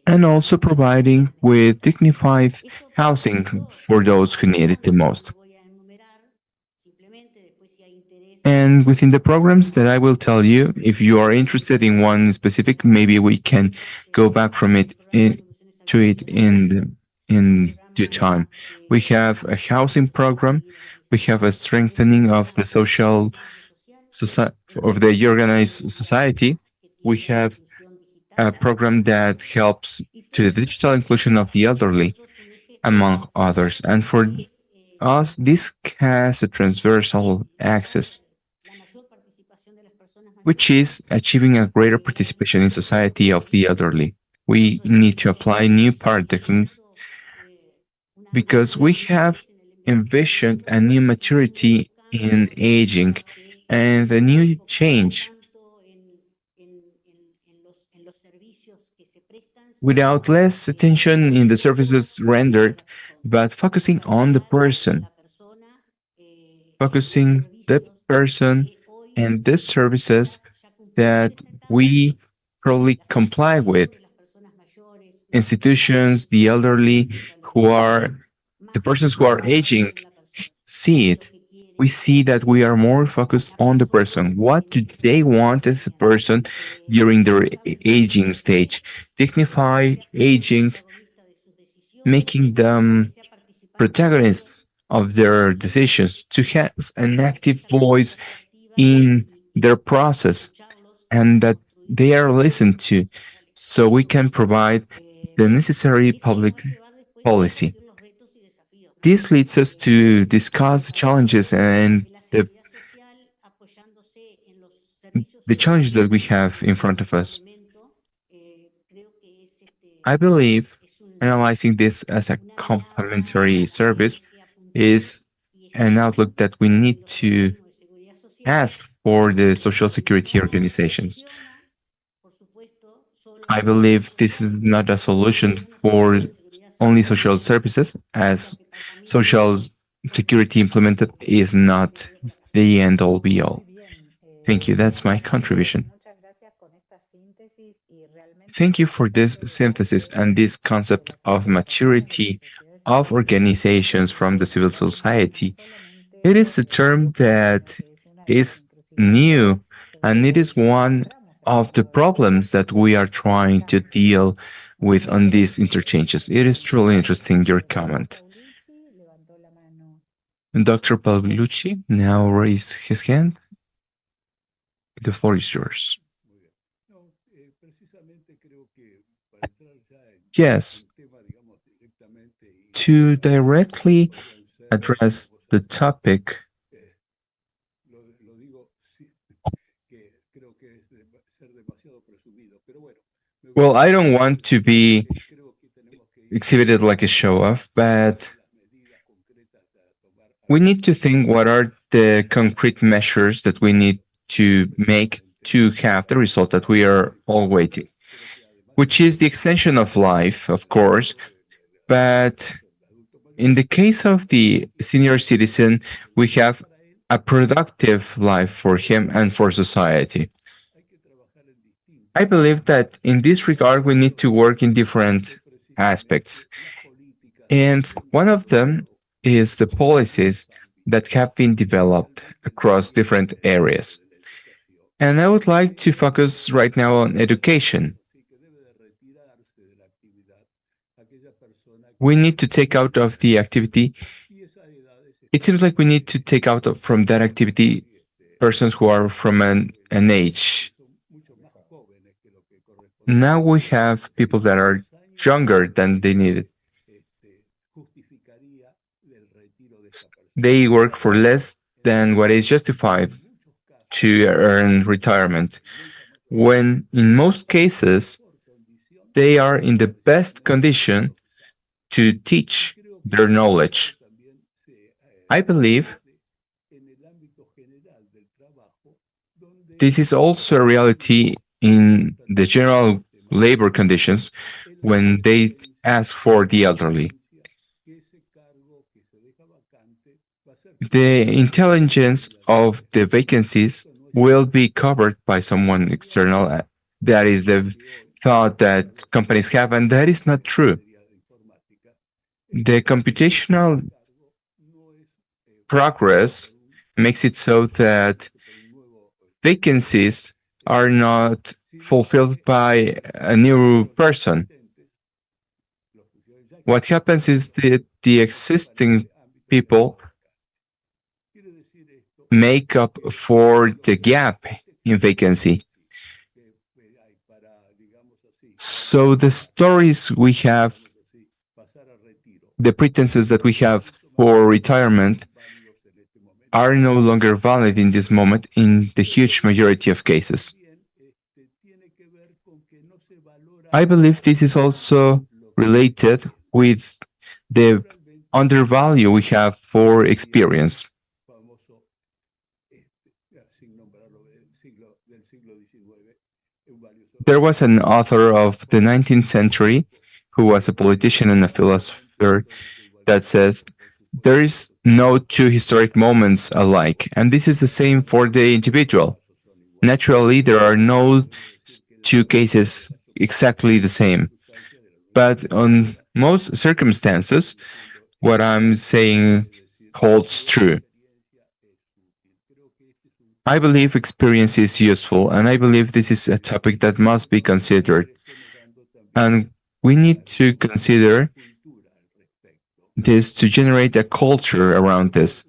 And also providing with dignified housing for those who need it the most. And within the programs that I will tell you, if you are interested in one specific, maybe we can go back from it to it in due time. We have a housing program. We have a strengthening of the of the organized society. We have a program that helps to the digital inclusion of the elderly, among others. And for us, this has a transversal access, which is achieving a greater participation in society of the elderly. We need to apply new paradigms because we have envisioned a new maturity in aging and a new change without less attention in the services rendered, but focusing on the person. focusing the person and the services that we probably comply with. Institutions, the elderly, who are the persons who are aging, see it. We see that we are more focused on the person. What do they want as a person during their aging stage? Dignify aging, making them protagonists of their decisions, to have an active voice in their process, and that they are listened to, so we can provide the necessary public policy. This leads us to discuss the challenges and the challenges that we have in front of us. I believe analyzing this as a complementary service is an outlook that we need to ask for the social security organizations. I believe this is not a solution for only social services, as social security implemented is not the end all be all. Thank you. That's my contribution. Thank you for this synthesis and this concept of maturity of organizations from the civil society. It is a term that is new, and it is one of the problems that we are trying to deal with on these interchanges. It is truly interesting, your comment. Dr. Pavlucci now raised his hand. The floor is yours. Yes, to directly address the topic, well, I don't want to be exhibited like a show off, but we need to think what are the concrete measures that we need to make to have the result that we are all waiting, which is the extension of life, of course, but in the case of the senior citizen, we have a productive life for him and for society. I believe that in this regard, we need to work in different aspects. And one of them is the policies that have been developed across different areas. And I would like to focus right now on education. We need to take out of the activity, it seems like we need to take out from that activity persons who are from an age. Now we have people that are younger than they needed. They work for less than what is justified to earn retirement, when in most cases they are in the best condition to teach their knowledge. I believe this is also a reality in the general labor conditions when they ask for the elderly. The intelligence of the vacancies will be covered by someone external. That is the thought that companies have, and that is not true. The computational progress makes it so that vacancies are not fulfilled by a new person. What happens is that the existing people make up for the gap in vacancy. So the stories we have, the pretenses that we have for retirement are no longer valid in this moment in the huge majority of cases. I believe this is also related with the undervalue we have for experience. There was an author of the 19th century who was a politician and a philosopher that says there is no two historic moments alike, and this is the same for the individual. Naturally, there are no two cases exactly the same, but on most circumstances, what I'm saying holds true. I believe experience is useful, and I believe this is a topic that must be considered. And we need to consider this to generate a culture around this.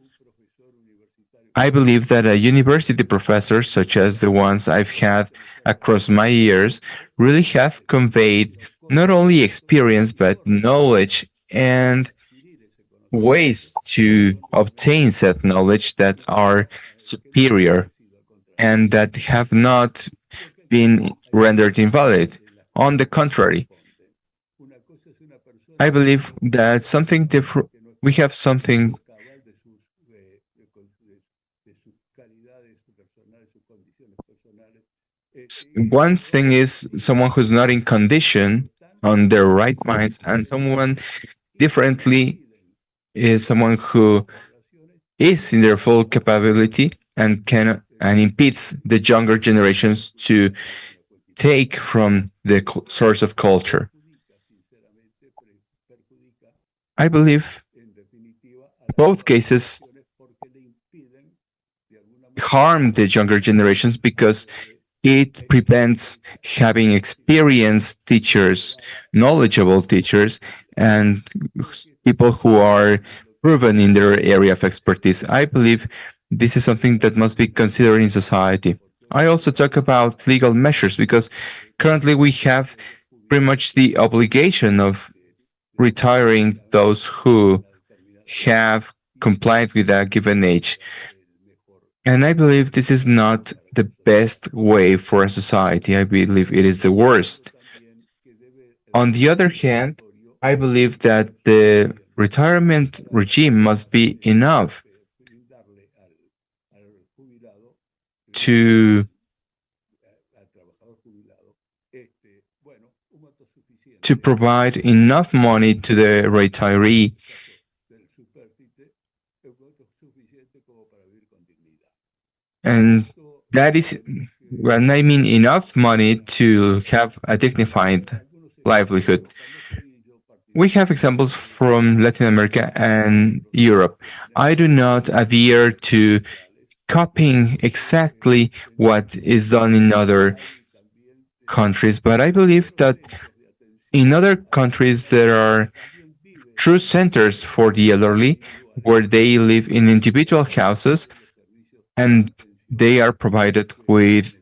I believe that a university professor, such as the ones I've had across my years, really have conveyed not only experience but knowledge and ways to obtain said knowledge that are superior and that have not been rendered invalid. On the contrary, I believe that something different. We have something. One thing is someone who's not in condition on their right minds, and someone differently is someone who is in their full capability and can and impedes the younger generations to take from the source of culture. I believe both cases harm the younger generations because it prevents having experienced teachers, knowledgeable teachers, and people who are proven in their area of expertise. I believe this is something that must be considered in society. I also talk about legal measures because currently we have pretty much the obligation of retiring those who have complied with a given age. And I believe this is not the best way for a society. I believe it is the worst. On the other hand, I believe that the retirement regime must be enough to provide enough money to the retiree and that is when I mean enough money to have a dignified livelihood. We have examples from Latin America and Europe. I do not adhere to copying exactly what is done in other countries, but I believe that in other countries there are true centers for the elderly where they live in individual houses and they are provided with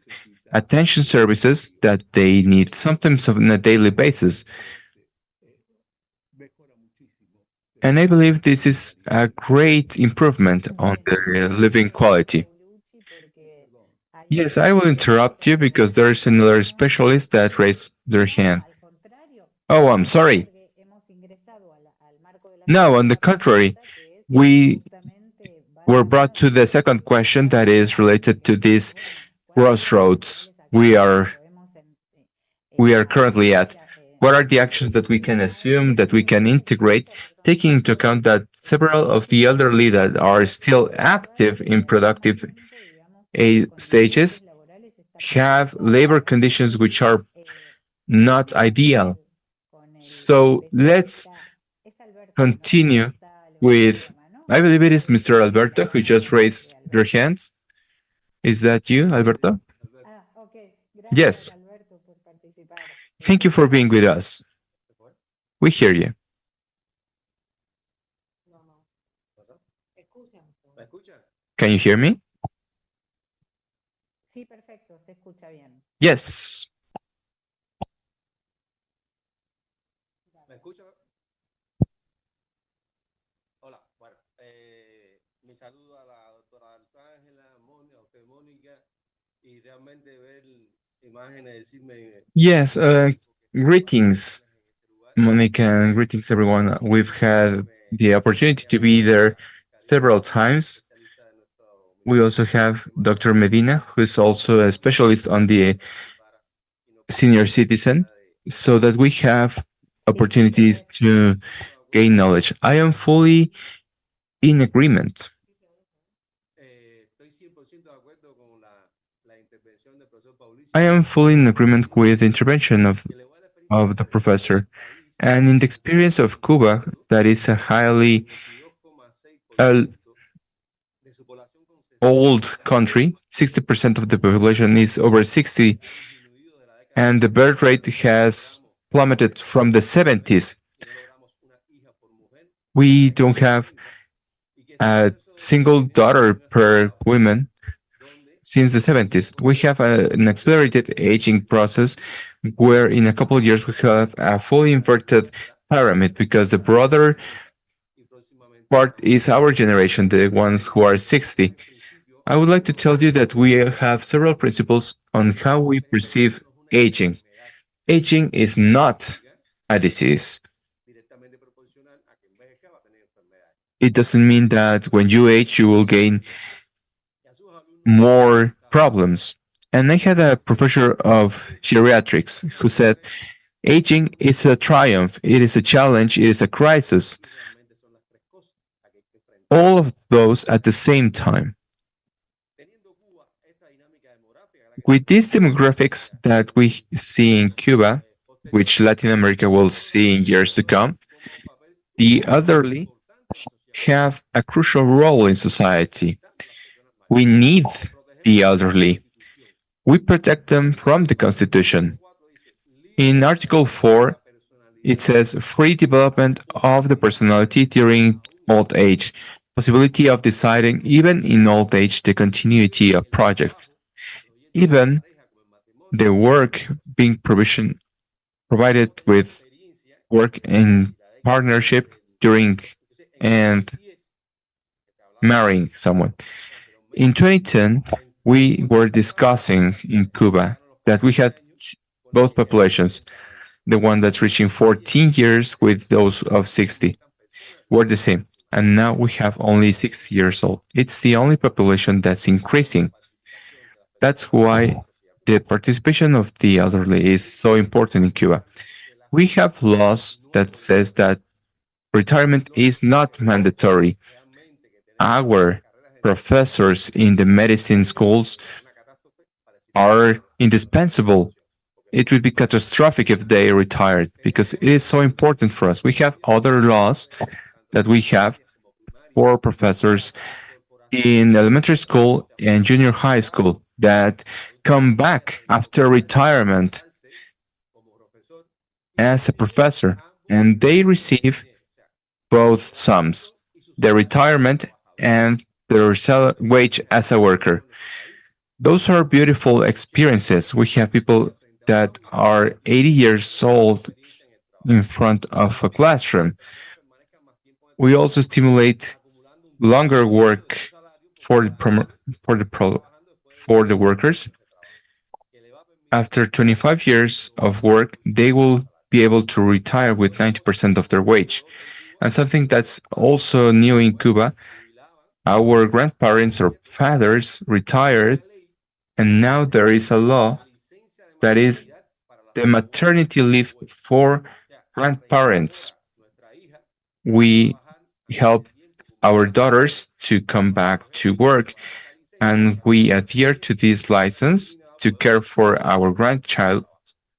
attention services that they need sometimes on a daily basis. And I believe this is a great improvement on their living quality. Yes, I will interrupt you because there is another specialist that raised their hand. Oh, I'm sorry. No, on the contrary, we were brought to the second question that is related to this crossroads we are currently at. What are the actions that we can assume that we can integrate, taking into account that several of the elderly that are still active in productive stages have labor conditions which are not ideal. So let's continue with, I believe it is Mr. Alberto who just raised your hands. Is that you, Alberto? Yes. Thank you for being with us. We hear you. Can you hear me? Yes. Yes, greetings, Monica, and greetings, everyone. We've had the opportunity to be there several times. We also have Dr. Medina, who is also a specialist on the senior citizen, so that we have opportunities to gain knowledge. I am fully in agreement. I am fully in agreement with the intervention of the professor. And in the experience of Cuba, that is a highly uh, old country, 60% of the population is over 60, and the birth rate has plummeted from the 70s. We don't have a single daughter per woman since the 70s. We have an accelerated aging process where in a couple of years we have a fully inverted pyramid because the broader part is our generation, the ones who are 60. I would like to tell you that we have several principles on how we perceive aging. Aging is not a disease. It doesn't mean that when you age, you will gain more problems. And I had a professor of geriatrics who said, aging is a triumph, it is a challenge, it is a crisis. All of those at the same time. With these demographics that we see in Cuba, which Latin America will see in years to come, the elderly have a crucial role in society. We need the elderly. We protect them from the Constitution. In Article 4, it says free development of the personality during old age, possibility of deciding even in old age the continuity of projects, even the work being provided with work in partnership during and marrying someone. In 2010, we were discussing in Cuba that we had both populations, the one that's reaching 14 years with those of 60, were the same. And now we have only 6 years old. It's the only population that's increasing. That's why the participation of the elderly is so important in Cuba. We have laws that says that retirement is not mandatory. Our professors in the medicine schools are indispensable. It would be catastrophic if they retired because it is so important for us. We have other laws that we have for professors in elementary school and junior high school that come back after retirement as a professor and they receive both sums, the retirement and their wage as a worker. Those are beautiful experiences. We have people that are 80 years old in front of a classroom. We also stimulate longer work for the workers. After 25 years of work, they will be able to retire with 90% of their wage. And something that's also new in Cuba, our grandparents or fathers retired, and now there is a law that is the maternity leave for grandparents. We help our daughters to come back to work, and we adhere to this license to care for our grandchild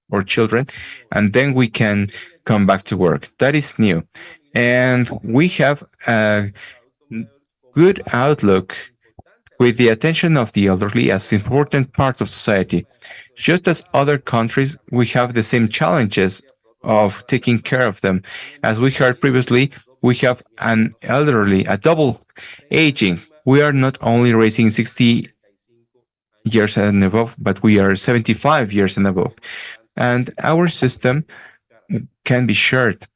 or children, and then we can come back to work. That is new. And we have a good outlook with the attention of the elderly as an important part of society. Just as other countries, we have the same challenges of taking care of them. As we heard previously, we have an elderly, a double aging. We are not only raising 60 years and above, but we are 75 years and above. And our system can be shared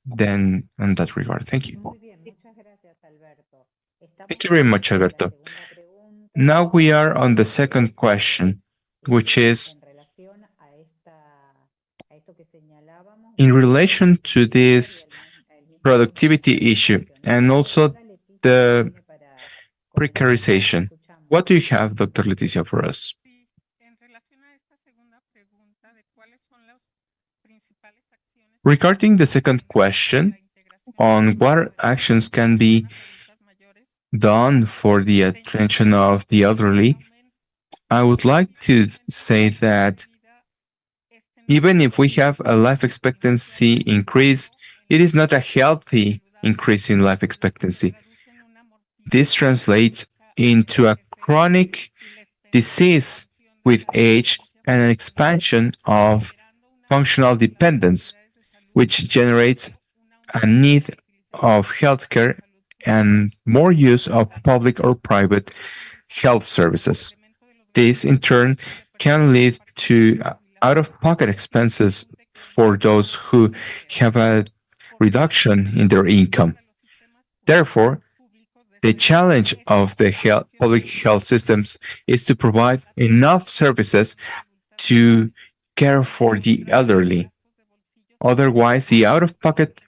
then in that regard. Thank you. Thank you very much, Alberto. Now we are on the second question, which is in relation to this productivity issue and also the precarization. What do you have, Dr. Leticia, for us? Regarding the second question, on what actions can be done for the attention of the elderly, I would like to say that even if we have a life expectancy increase, it is not a healthy increase in life expectancy. This translates into a chronic disease with age and an expansion of functional dependence, which generates a need of healthcare and more use of public or private health services. This, in turn, can lead to out of pocket expenses for those who have a reduction in their income. Therefore, the challenge of the public health systems is to provide enough services to care for the elderly. Otherwise, the out of pocket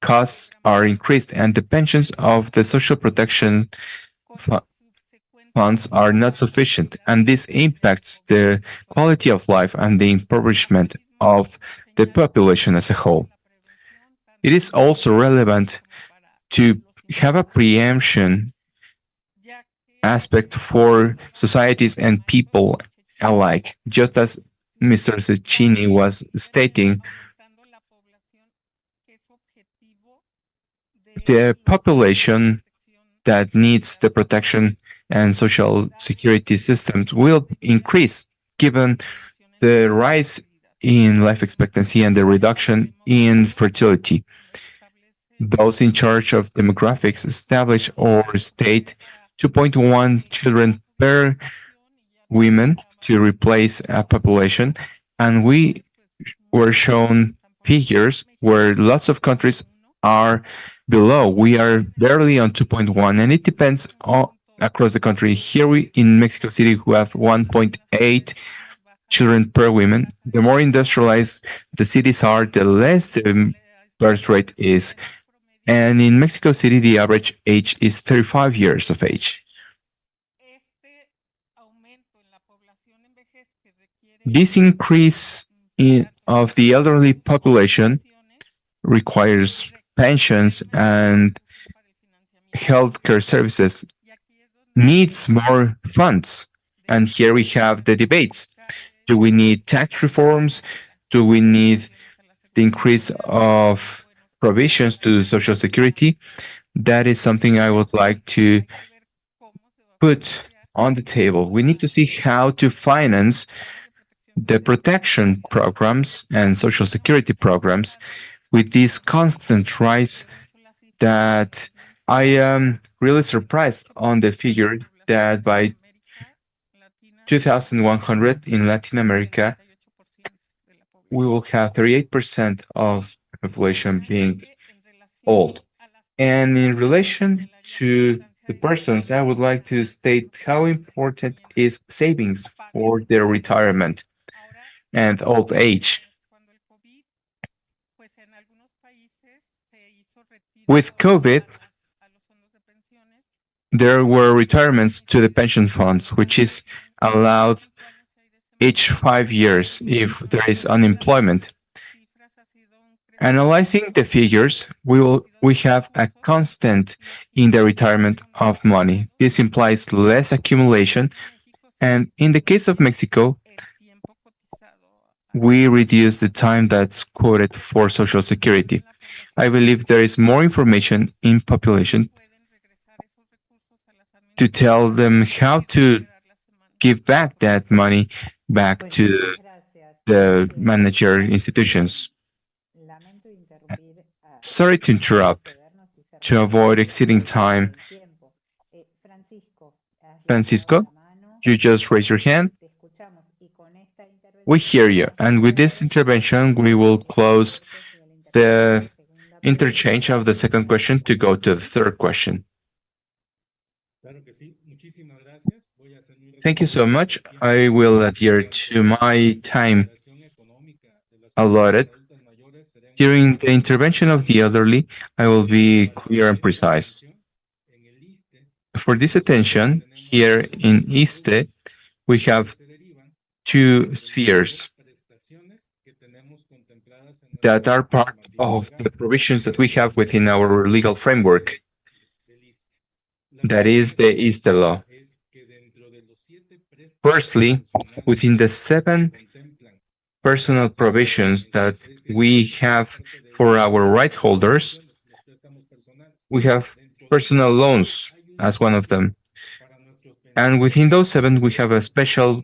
costs are increased and the pensions of the social protection fu- funds are not sufficient, and this impacts the quality of life and the impoverishment of the population as a whole. It is also relevant to have a preemption aspect for societies and people alike. Just as Mr. Cecchini was stating, the population that needs the protection and social security systems will increase given the rise in life expectancy and the reduction in fertility. Those in charge of demographics establish or state 2.1 children per women to replace a population, and we were shown figures where lots of countries are below. We are barely on 2.1, and it depends across the country. Here in Mexico City, we have 1.8 children per woman. The more industrialized the cities are, the less the birth rate is. And in Mexico City, the average age is 35 years of age. This increase of the elderly population requires pensions and healthcare services, needs more funds. And here we have the debates. Do we need tax reforms? Do we need the increase of provisions to Social Security? That is something I would like to put on the table. We need to see how to finance the protection programs and Social Security programs with this constant rise that I am really surprised on the figure that by 2100 in Latin America, we will have 38% of the population being old. And in relation to the persons, I would like to state how important is savings for their retirement and old age. With COVID, there were retirements to the pension funds, which is allowed each 5 years if there is unemployment. Analyzing the figures, we have a constant in the retirement of money. This implies less accumulation, and in the case of Mexico, we reduce the time that's quoted for Social Security. I believe there is more information in population to tell them how to give back that money back to the manager institutions. Sorry to interrupt. To avoid exceeding time, Francisco, you just raise your hand. We hear you. And with this intervention, we will close the interchange of the second question to go to the third question. Thank you so much. I will adhere to my time allotted. During the intervention of the elderly, I will be clear and precise. For this attention, here in ISSSTE, we have two spheres. that are part of the provisions that we have within our legal framework. That is the ISTE law. Firstly, within the 7 personal provisions that we have for our right holders, we have personal loans as one of them. And within those 7, we have a special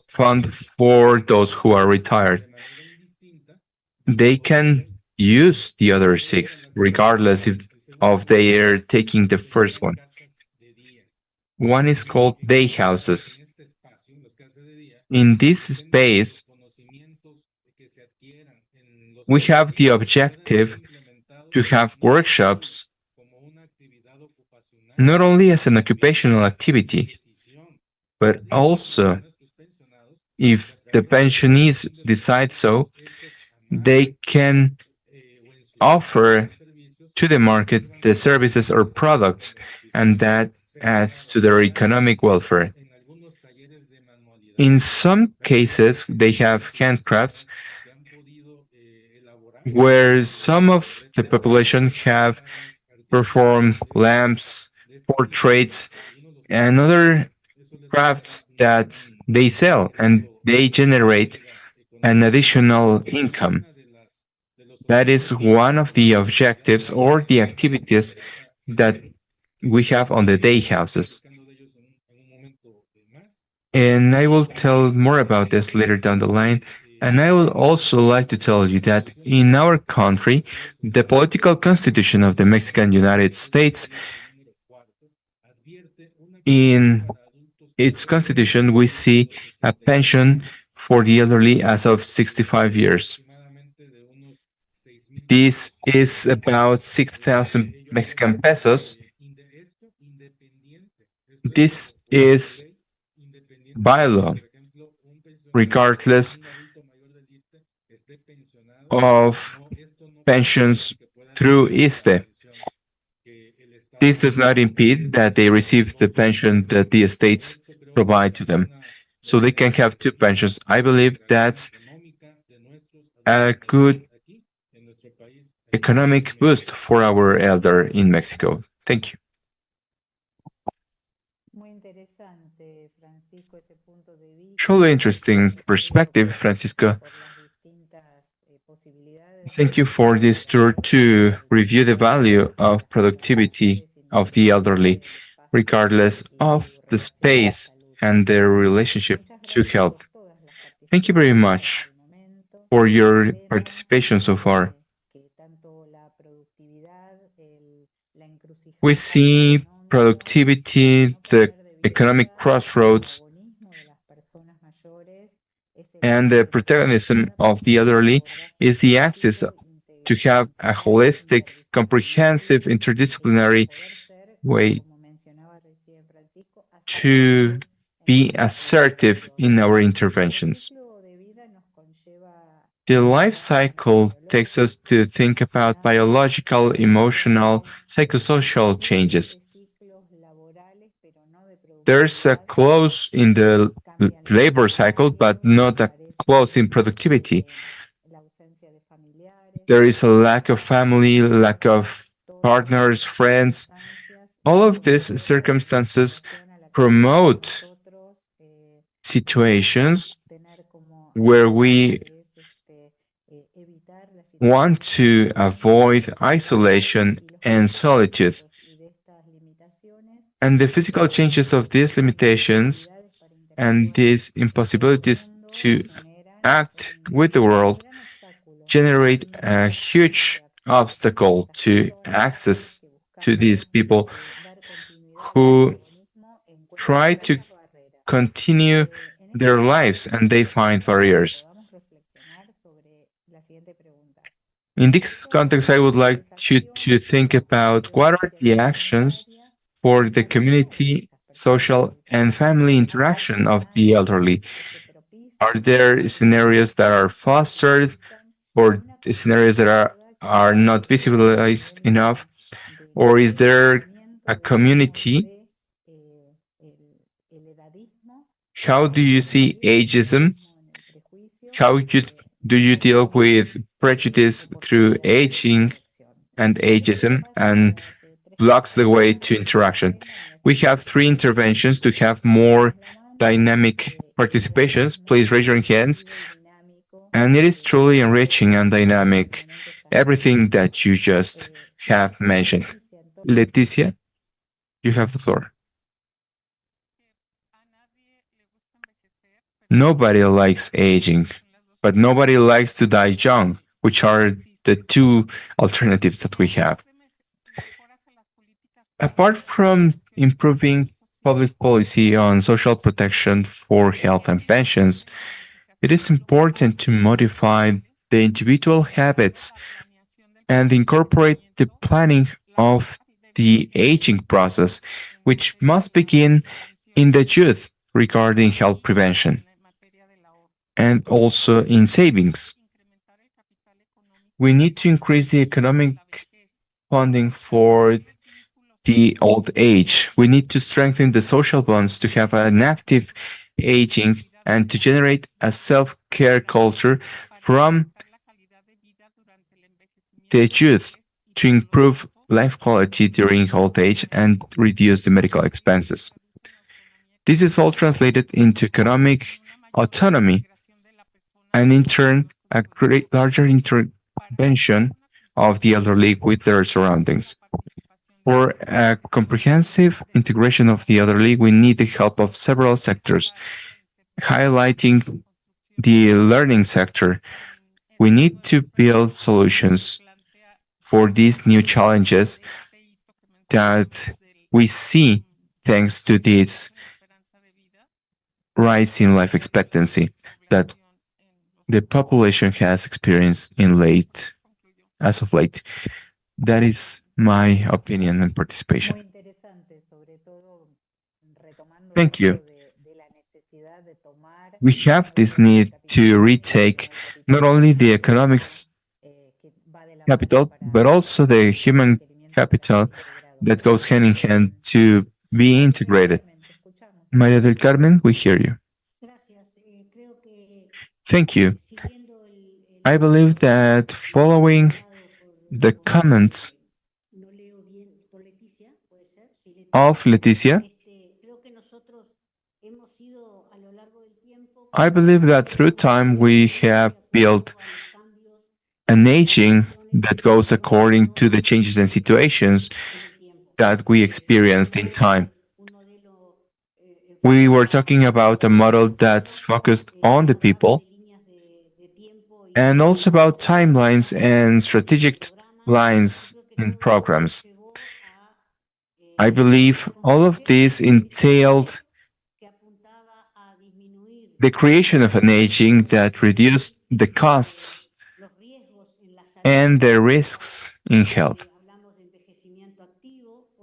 fund for those who are retired. They can use the other 6, regardless of they are taking the first one. One is called day houses. In this space, we have the objective to have workshops not only as an occupational activity, but also, if the pensionees decide so, they can offer to the market the services or products, and that adds to their economic welfare. In some cases, they have handcrafts where some of the population have performed lamps, portraits, and other crafts that they sell, and they generate an additional income. That is one of the objectives or the activities that we have on the day houses. And I will tell more about this later down the line. And I would also like to tell you that in our country, the political constitution of the Mexican United States, in its constitution, we see a pension for the elderly as of 65 years. This is about 6,000 Mexican pesos. This is by law, regardless of pensions through ISTE. This does not impede that they receive the pension that the estates provide to them. So they can have 2 pensions. I believe that's a good economic boost for our elder in Mexico. Thank you. Truly interesting perspective, Francisco. Thank you for this tour to review the value of productivity of the elderly, regardless of the space and their relationship to health. Thank you very much for your participation so far. We see productivity, the economic crossroads, and the protagonism of the elderly is the access to have a holistic, comprehensive, interdisciplinary way to be assertive in our interventions. The life cycle takes us to think about biological, emotional, psychosocial changes. There's a close in the labor cycle, but not a close in productivity. There is a lack of family, lack of partners, friends. All of these circumstances promote situations where we want to avoid isolation and solitude. And the physical changes of these limitations and these impossibilities to act with the world generate a huge obstacle to access to these people who try to continue their lives and they find barriers. In this context, I would like you to think about what are the actions for the community, social, and family interaction of the elderly. Are there scenarios that are fostered or scenarios that are not visibilized enough? Or is there a community? How do you see ageism? How Do you deal with prejudice through aging and ageism and blocks the way to interaction? We have three interventions to have more dynamic participations. Please raise your hands. And it is truly enriching and dynamic, everything that you just have mentioned. Leticia, you have the floor. Nobody likes aging, but nobody likes to die young, which are the two alternatives that we have. Apart from improving public policy on social protection for health and pensions, it is important to modify the individual habits and incorporate the planning of the aging process, which must begin in the youth regarding health prevention and also in savings. We need to increase the economic funding for the old age. We need to strengthen the social bonds to have an active aging and to generate a self-care culture from the youth to improve life quality during old age and reduce the medical expenses. This is all translated into economic autonomy and in turn a larger intervention of the elderly with their surroundings. For a comprehensive integration of the elderly, we need the help of several sectors, highlighting the learning sector. We need to build solutions for these new challenges that we see thanks to this rise in life expectancy that the population has experienced as of late. That is my opinion and participation. Thank you. We have this need to retake not only the economics capital, but also the human capital that goes hand in hand to be integrated. Maria del Carmen, we hear you. Thank you. I believe that following the comments of Leticia, I believe that through time we have built an aging that goes according to the changes and situations that we experienced in time. We were talking about a model that's focused on the people and also about timelines and strategic lines in programs. I believe all of this entailed the creation of an aging that reduced the costs and the risks in health.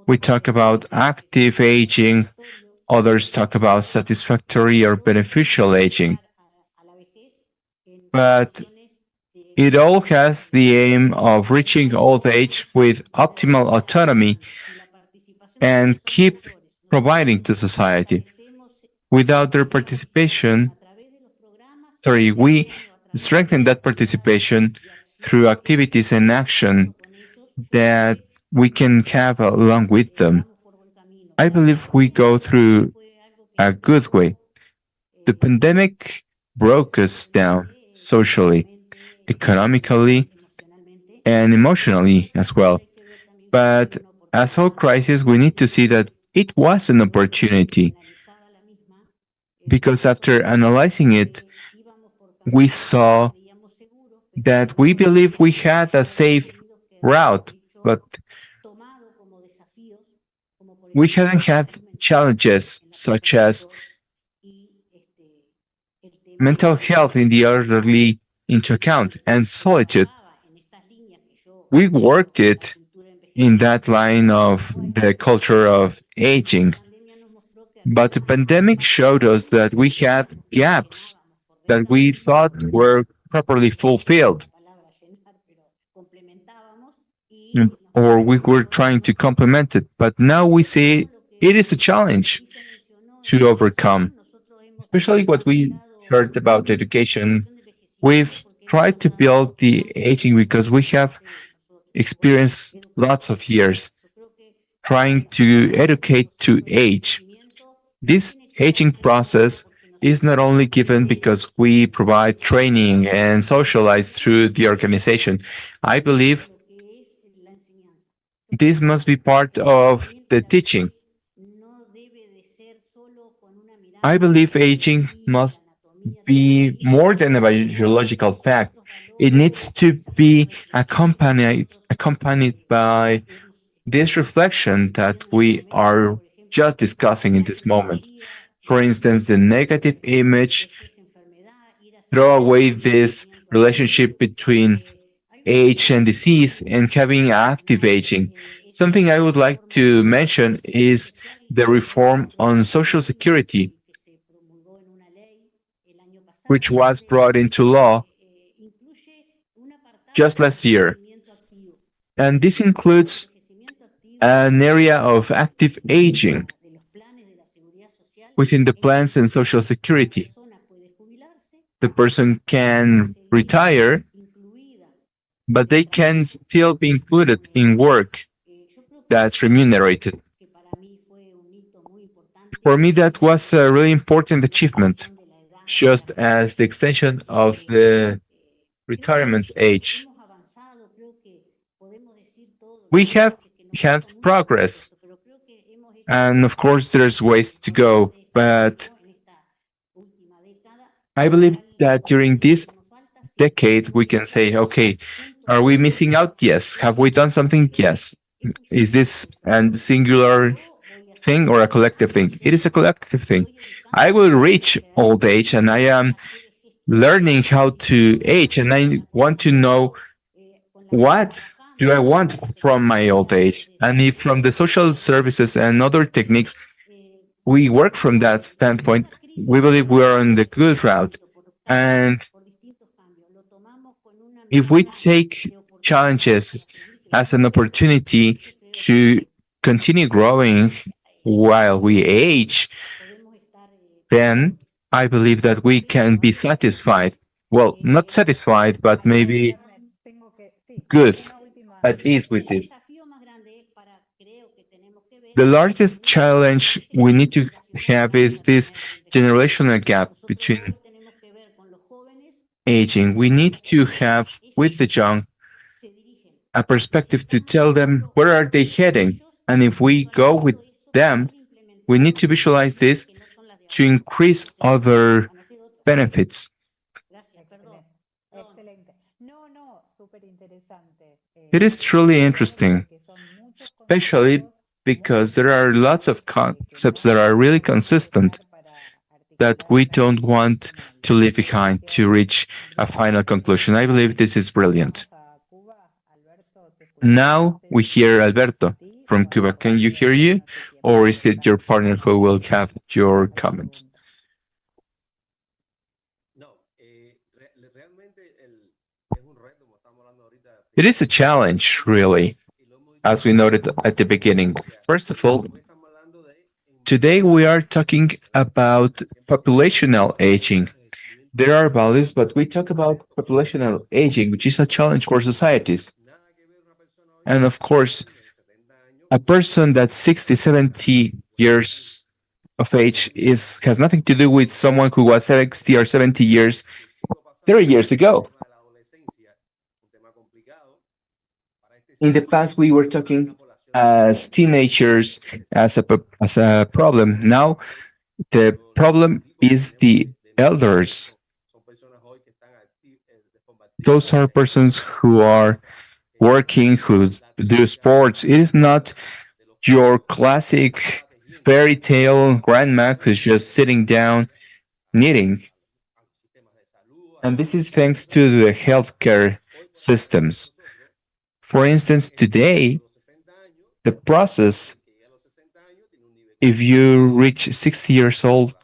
We talk about active aging, others talk about satisfactory or beneficial aging. But it all has the aim of reaching old age with optimal autonomy and keep providing to society. Without their participation, we strengthen that participation through activities and action that we can have along with them. I believe we go through a good way. The pandemic broke us down socially, economically, and emotionally as well. But as all crises, we need to see that it was an opportunity because after analyzing it, we saw that we believe we had a safe route, but we hadn't had challenges such as mental health in the elderly into account and solitude. We worked it in that line of the culture of aging. But the pandemic showed us that we had gaps that we thought were properly fulfilled, or we were trying to complement it. But now we see it is a challenge to overcome, especially what we heard about education. We've try to build the aging because we have experienced lots of years trying to educate to age. This aging process is not only given because we provide training and socialize through the organization. I believe this must be part of the teaching. I believe aging must be more than a biological fact. It needs to be accompanied by this reflection that we are just discussing in this moment. For instance, the negative image, throw away this relationship between age and disease and having active aging. Something I would like to mention is the reform on Social Security, which was brought into law just last year. And this includes an area of active aging within the plans and Social Security. The person can retire, but they can still be included in work that's remunerated. For me, that was a really important achievement, just as the extension of the retirement age. We have had progress, and of course, there's ways to go, but I believe that during this decade, we can say, okay, are we missing out? Yes. Have we done something? Yes. Is this a singular thing or a collective thing? It is a collective thing. I will reach old age and I am learning how to age and I want to know what do I want from my old age. And if from the social services and other techniques we work from that standpoint, we believe we are on the good route. And if we take challenges as an opportunity to continue growing while we age, then I believe that we can be satisfied. Well, not satisfied, but maybe good, at ease with this. The largest challenge we need to have is this generational gap between aging. We need to have with the young a perspective to tell them where are they heading. And if we go with them, we need to visualize this to increase other benefits. It is truly interesting, especially because there are lots of concepts that are really consistent that we don't want to leave behind to reach a final conclusion. I believe this is brilliant. Now we hear Alberto from Cuba. Can you hear you? Or is it your partner who will have your comment? It is a challenge, really, as we noted at the beginning. First of all, today we are talking about populational aging. There are values, but we talk about populational aging, which is a challenge for societies. And of course, a person that's 60, 70 years of age has nothing to do with someone who was 60 or 70 years 30 years ago. In the past, we were talking as teenagers as a problem. Now, the problem is the elders. Those are persons who are working, who do sports. It is not your classic fairy tale grandma who's just sitting down knitting. And this is thanks to the healthcare systems. For instance, today, the process, if you reach 60 years old,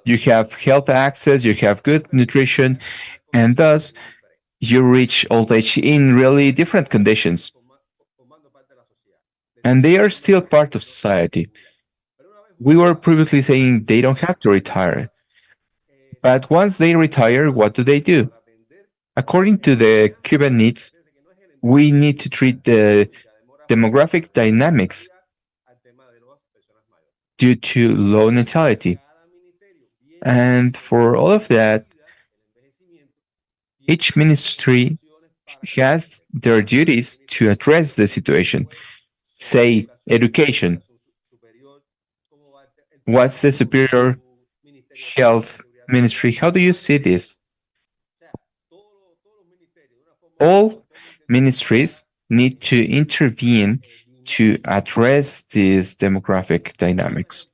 you have health access, you have good nutrition, and thus you reach old age in really different conditions. And they are still part of society. We were previously saying they don't have to retire. But once they retire, what do? According to the Cuban needs, we need to treat the demographic dynamics due to low natality. And for all of that, each ministry has their duties to address the situation. Say, education. What's the superior health ministry? How do you see this? All ministries need to intervene to address these demographic dynamics.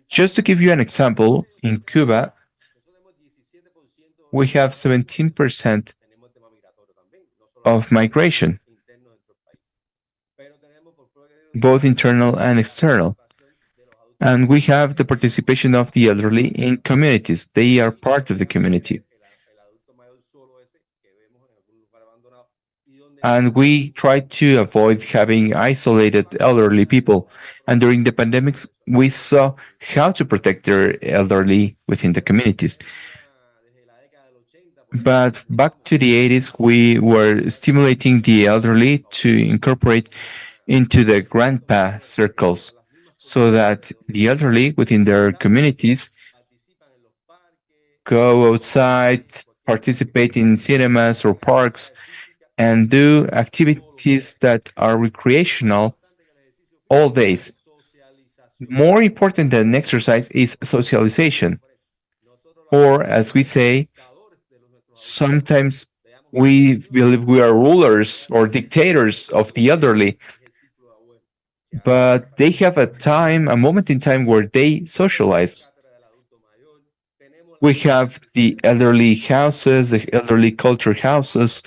Just to give you an example, in Cuba, we have 17% of migration, both internal and external. And we have the participation of the elderly in communities. They are part of the community. And we try to avoid having isolated elderly people. And during the pandemics, we saw how to protect their elderly within the communities. But back to the 80s, we were stimulating the elderly to incorporate into the grandpa circles so that the elderly within their communities go outside, participate in cinemas or parks, and do activities that are recreational all days. More important than exercise is socialization, or as we say, sometimes we believe we are rulers or dictators of the elderly, but they have a moment in time where they socialize. We have the elderly houses, the elderly culture houses.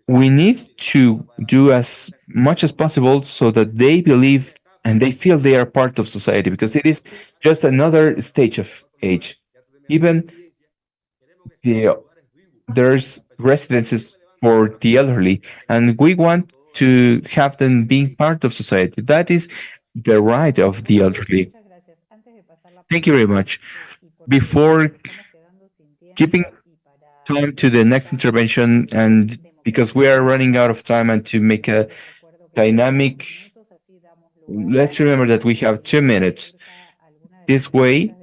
We need to do as much as possible so that they believe and they feel they are part of society, because it is just another stage of age. Even the, there's residences for the elderly, and we want to have them being part of society. That is the right of the elderly. Thank you very much. Before giving time to the next intervention, and because we are running out of time and to make a dynamic, let's remember that we have 2 minutes. This way,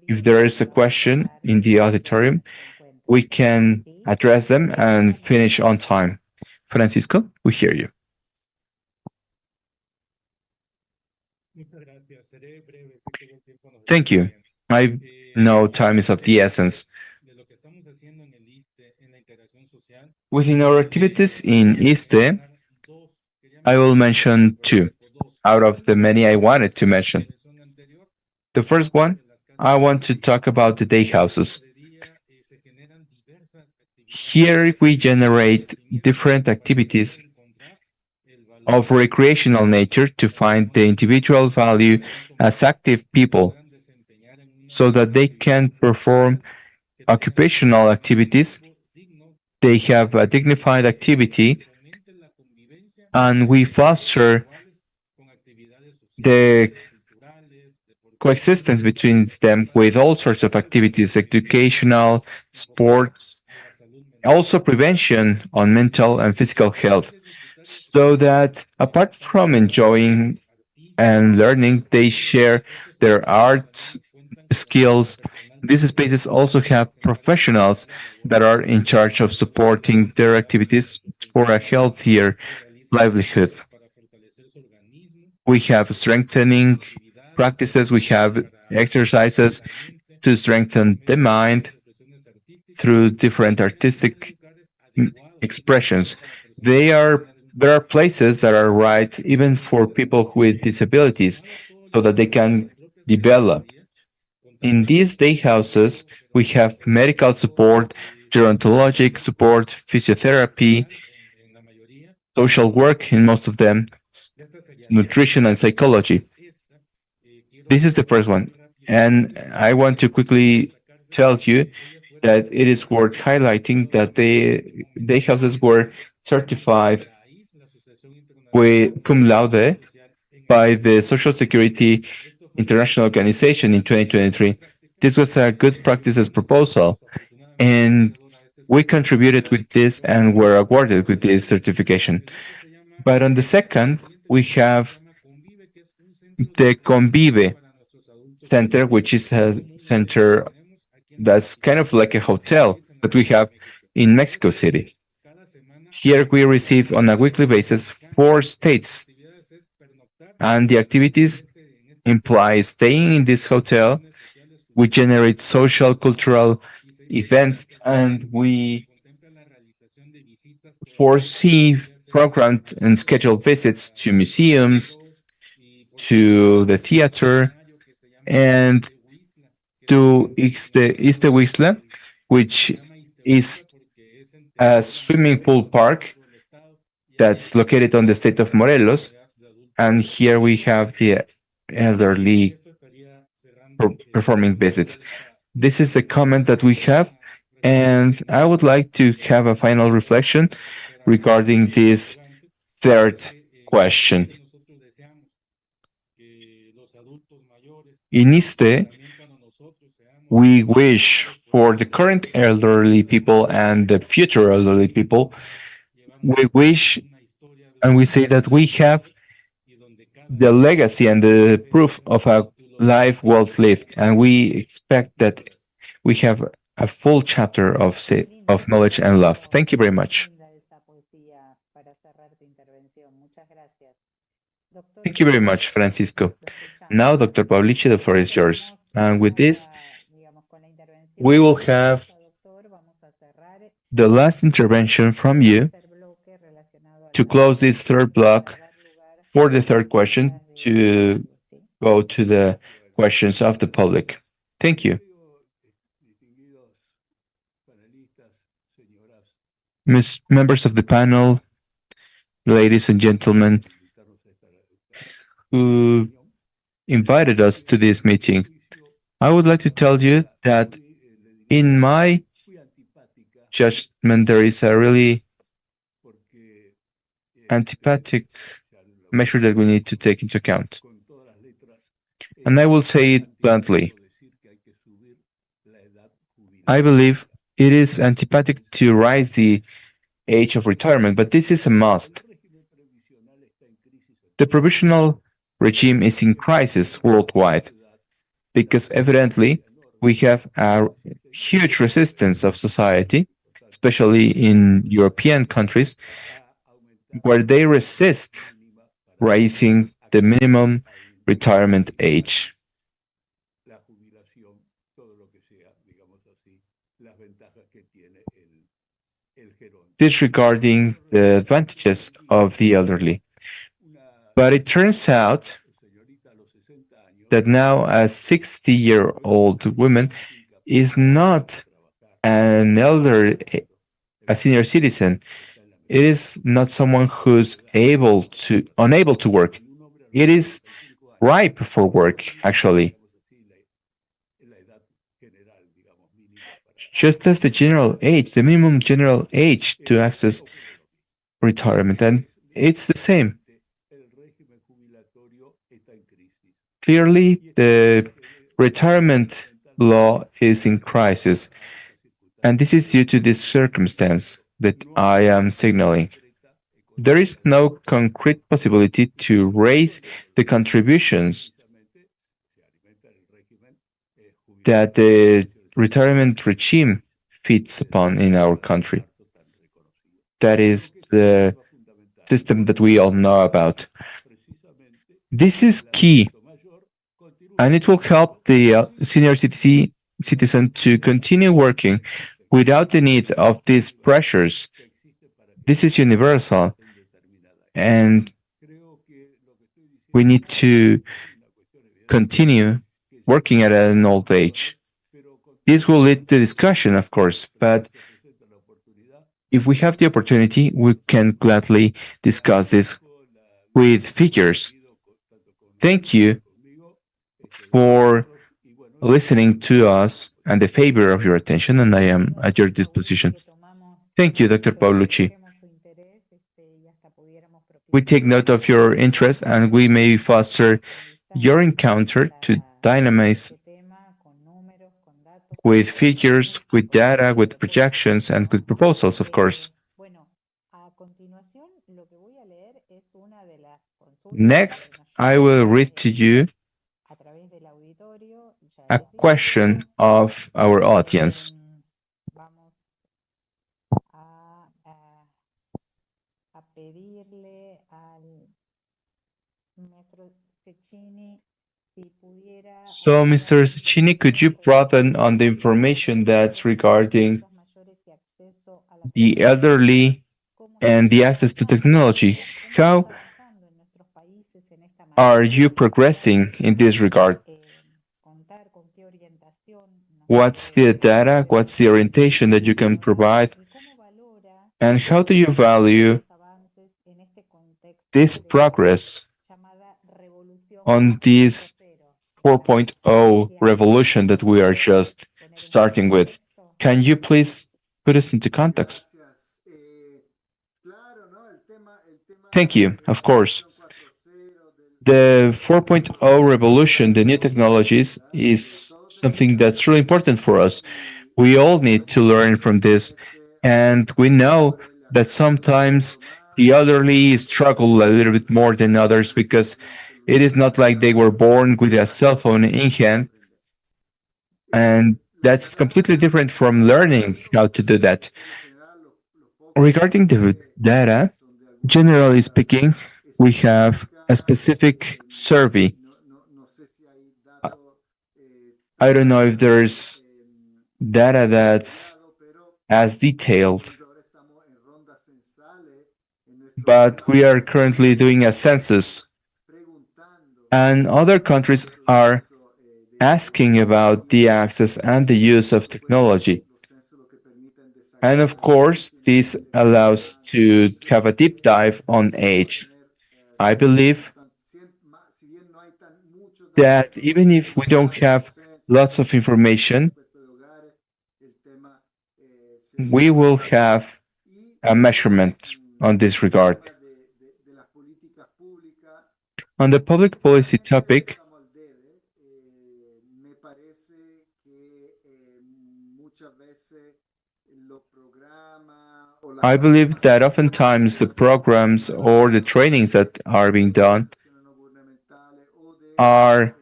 if there is a question in the auditorium, we can address them and finish on time. Francisco, we hear you. Thank you. I know time is of the essence. Within our activities in ISTE, I will mention two out of the many I wanted to mention. The first one, I want to talk about the day houses. Here we generate different activities of recreational nature to find the individual value as active people so that they can perform occupational activities. They have a dignified activity, and we foster the coexistence between them with all sorts of activities, educational, sports, also prevention on mental and physical health, so that apart from enjoying and learning, they share their arts skills. These spaces also have professionals that are in charge of supporting their activities for a healthier livelihood. We have strengthening practices, we have exercises to strengthen the mind through different artistic expressions. There are places that are right even for people with disabilities so that they can develop. In these day houses, we have medical support, gerontologic support, physiotherapy, social work in most of them, nutrition and psychology. This is the first one. And I want to quickly tell you that it is worth highlighting that the day houses were certified with cum laude by the Social Security International Organization in 2023. This was a good practices proposal, and We contributed with this and were awarded with this certification. But on the second, we have the Convive Center, which is a center that's kind of like a hotel that we have in Mexico City. Here we receive on a weekly basis 4 states, and the activities imply staying in this hotel. We generate social, cultural events, and we foresee programmed and scheduled visits to museums, to the theater, and to Ixtehuistla, which is a swimming pool park that's located on the state of Morelos. And here we have the elderly performing visits. This is the comment that we have, and I would like to have a final reflection regarding this third question. In ISTE, we wish for the current elderly people and the future elderly people, we wish and we say that we have the legacy and the proof of a life well lived, and we expect that we have a full chapter of knowledge and love. Thank you very much. Thank you very much, Francisco. Now, Dr. Pavlici, the floor is yours. And with this, we will have the last intervention from you to close this third block for the third question to go to the questions of the public. Thank you. Members of the panel, ladies and gentlemen, who invited us to this meeting, I would like to tell you that in my judgment, there is a really antipathic measure that we need to take into account. And I will say it bluntly. I believe it is antipathic to raise the age of retirement, but this is a must. The provisional regime is in crisis worldwide because evidently we have a huge resistance of society, especially in European countries, where they resist raising the minimum retirement age. Disregarding the advantages of the elderly. But it turns out that now a 60-year-old woman is not an elder, a senior citizen. It is not someone who's unable to work. It is ripe for work, actually. Just as the general age, the minimum general age to access retirement, and it's the same. Clearly, the retirement law is in crisis, and this is due to this circumstance that I am signaling. There is no concrete possibility to raise the contributions that the retirement regime feeds upon in our country. That is the system that we all know about. This is key, and it will help the senior citizen to continue working without the need of these pressures. This is universal, and we need to continue working at an old age. This will lead to discussion, of course, but if we have the opportunity, we can gladly discuss this with figures. Thank you for listening to us and the favor of your attention, and I am at your disposition. Thank you, Dr. Paolucci. We take note of your interest, and we may foster your encounter to dynamize with figures, with data, with projections, and with proposals, of course. Next, I will read to you a question of our audience. So, Mr. Cecchini, could you broaden on the information that's regarding the elderly and the access to technology? How are you progressing in this regard? What's the data? What's the orientation that you can provide? And how do you value this progress on this 4.0 revolution that we are just starting with? Can you please put us into context? Thank you, of course. The 4.0 revolution, the new technologies, is something that's really important for us. We all need to learn from this, and we know that sometimes the elderly struggle a little bit more than others because it is not like they were born with a cell phone in hand, and that's completely different from learning how to do that. Regarding the data, generally speaking, we have a specific survey. I don't know if there's data that's as detailed, but we are currently doing a census, and other countries are asking about the access and the use of technology. And of course, this allows to have a deep dive on age. I believe that even if we don't have lots of information, we will have a measurement on this regard. On the public policy topic, I believe that oftentimes the programs or the trainings that are being done are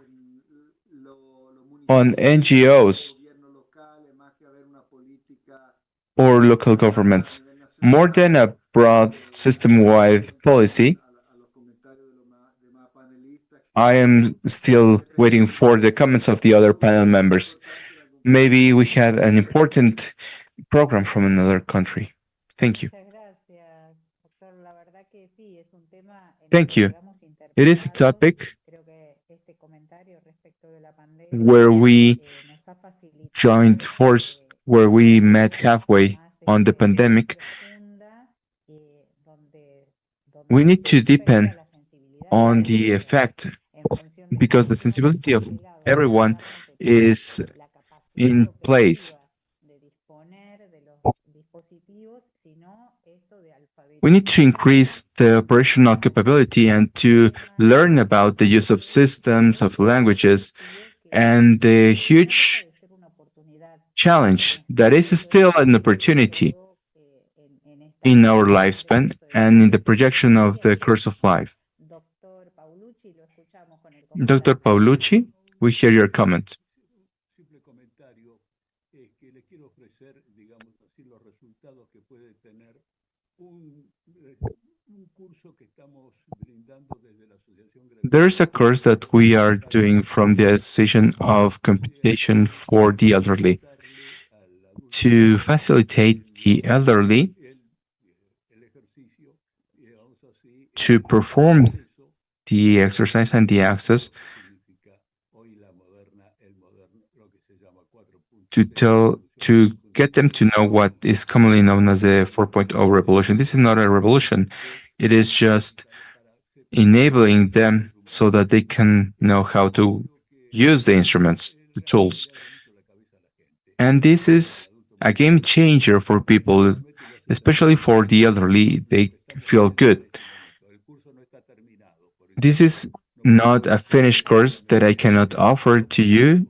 on NGOs or local governments. More than a broad system-wide policy, I am still waiting for the comments of the other panel members. Maybe we had an important program from another country. Thank you. Thank you. It is a topic where we joined force, where we met halfway on the pandemic. We need to deepen on the effect because the sensibility of everyone is in place. We need to increase the operational capability and to learn about the use of systems, of languages, and the huge challenge that is still an opportunity in our lifespan and in the projection of the course of life. Dr. Paolucci, we hear your comment. There is a course that we are doing from the Association of Computation for the Elderly to facilitate the elderly to perform the exercise and the access to get them to know what is commonly known as the 4.0 revolution. This is not a revolution. It is just enabling them so that they can know how to use the instruments, the tools. And this is a game changer for people, especially for the elderly. They feel good. This is not a finished course that I cannot offer to you.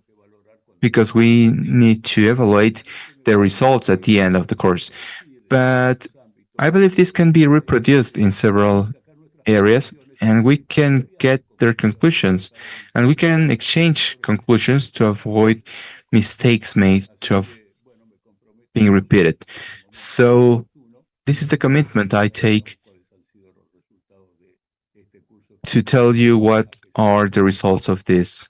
because we need to evaluate the results at the end of the course. But I believe this can be reproduced in several areas, and we can get their conclusions, and we can exchange conclusions to avoid mistakes made to have being repeated. So this is the commitment I take to tell you what are the results of this.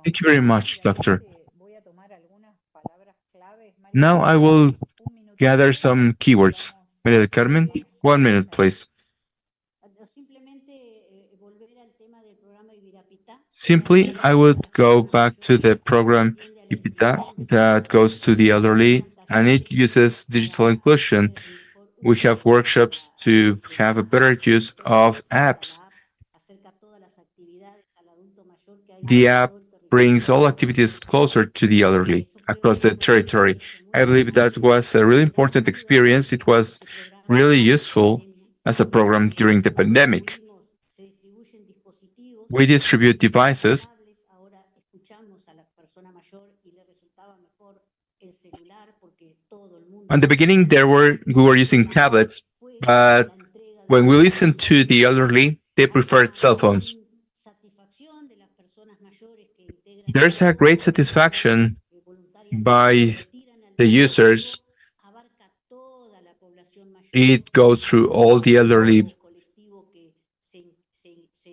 Thank you very much, Doctor. Now I will gather some keywords. Maria del Carmen, 1 minute, please. Simply, I would go back to the program IPITA that goes to the elderly, and it uses digital inclusion. We have workshops to have a better use of apps. The app brings all activities closer to the elderly across the territory. I believe that was a really important experience. It was really useful as a program during the pandemic. We distribute devices. In the beginning, we were using tablets, but when we listened to the elderly, they preferred cell phones. There's a great satisfaction by the users. It goes through all the elderly.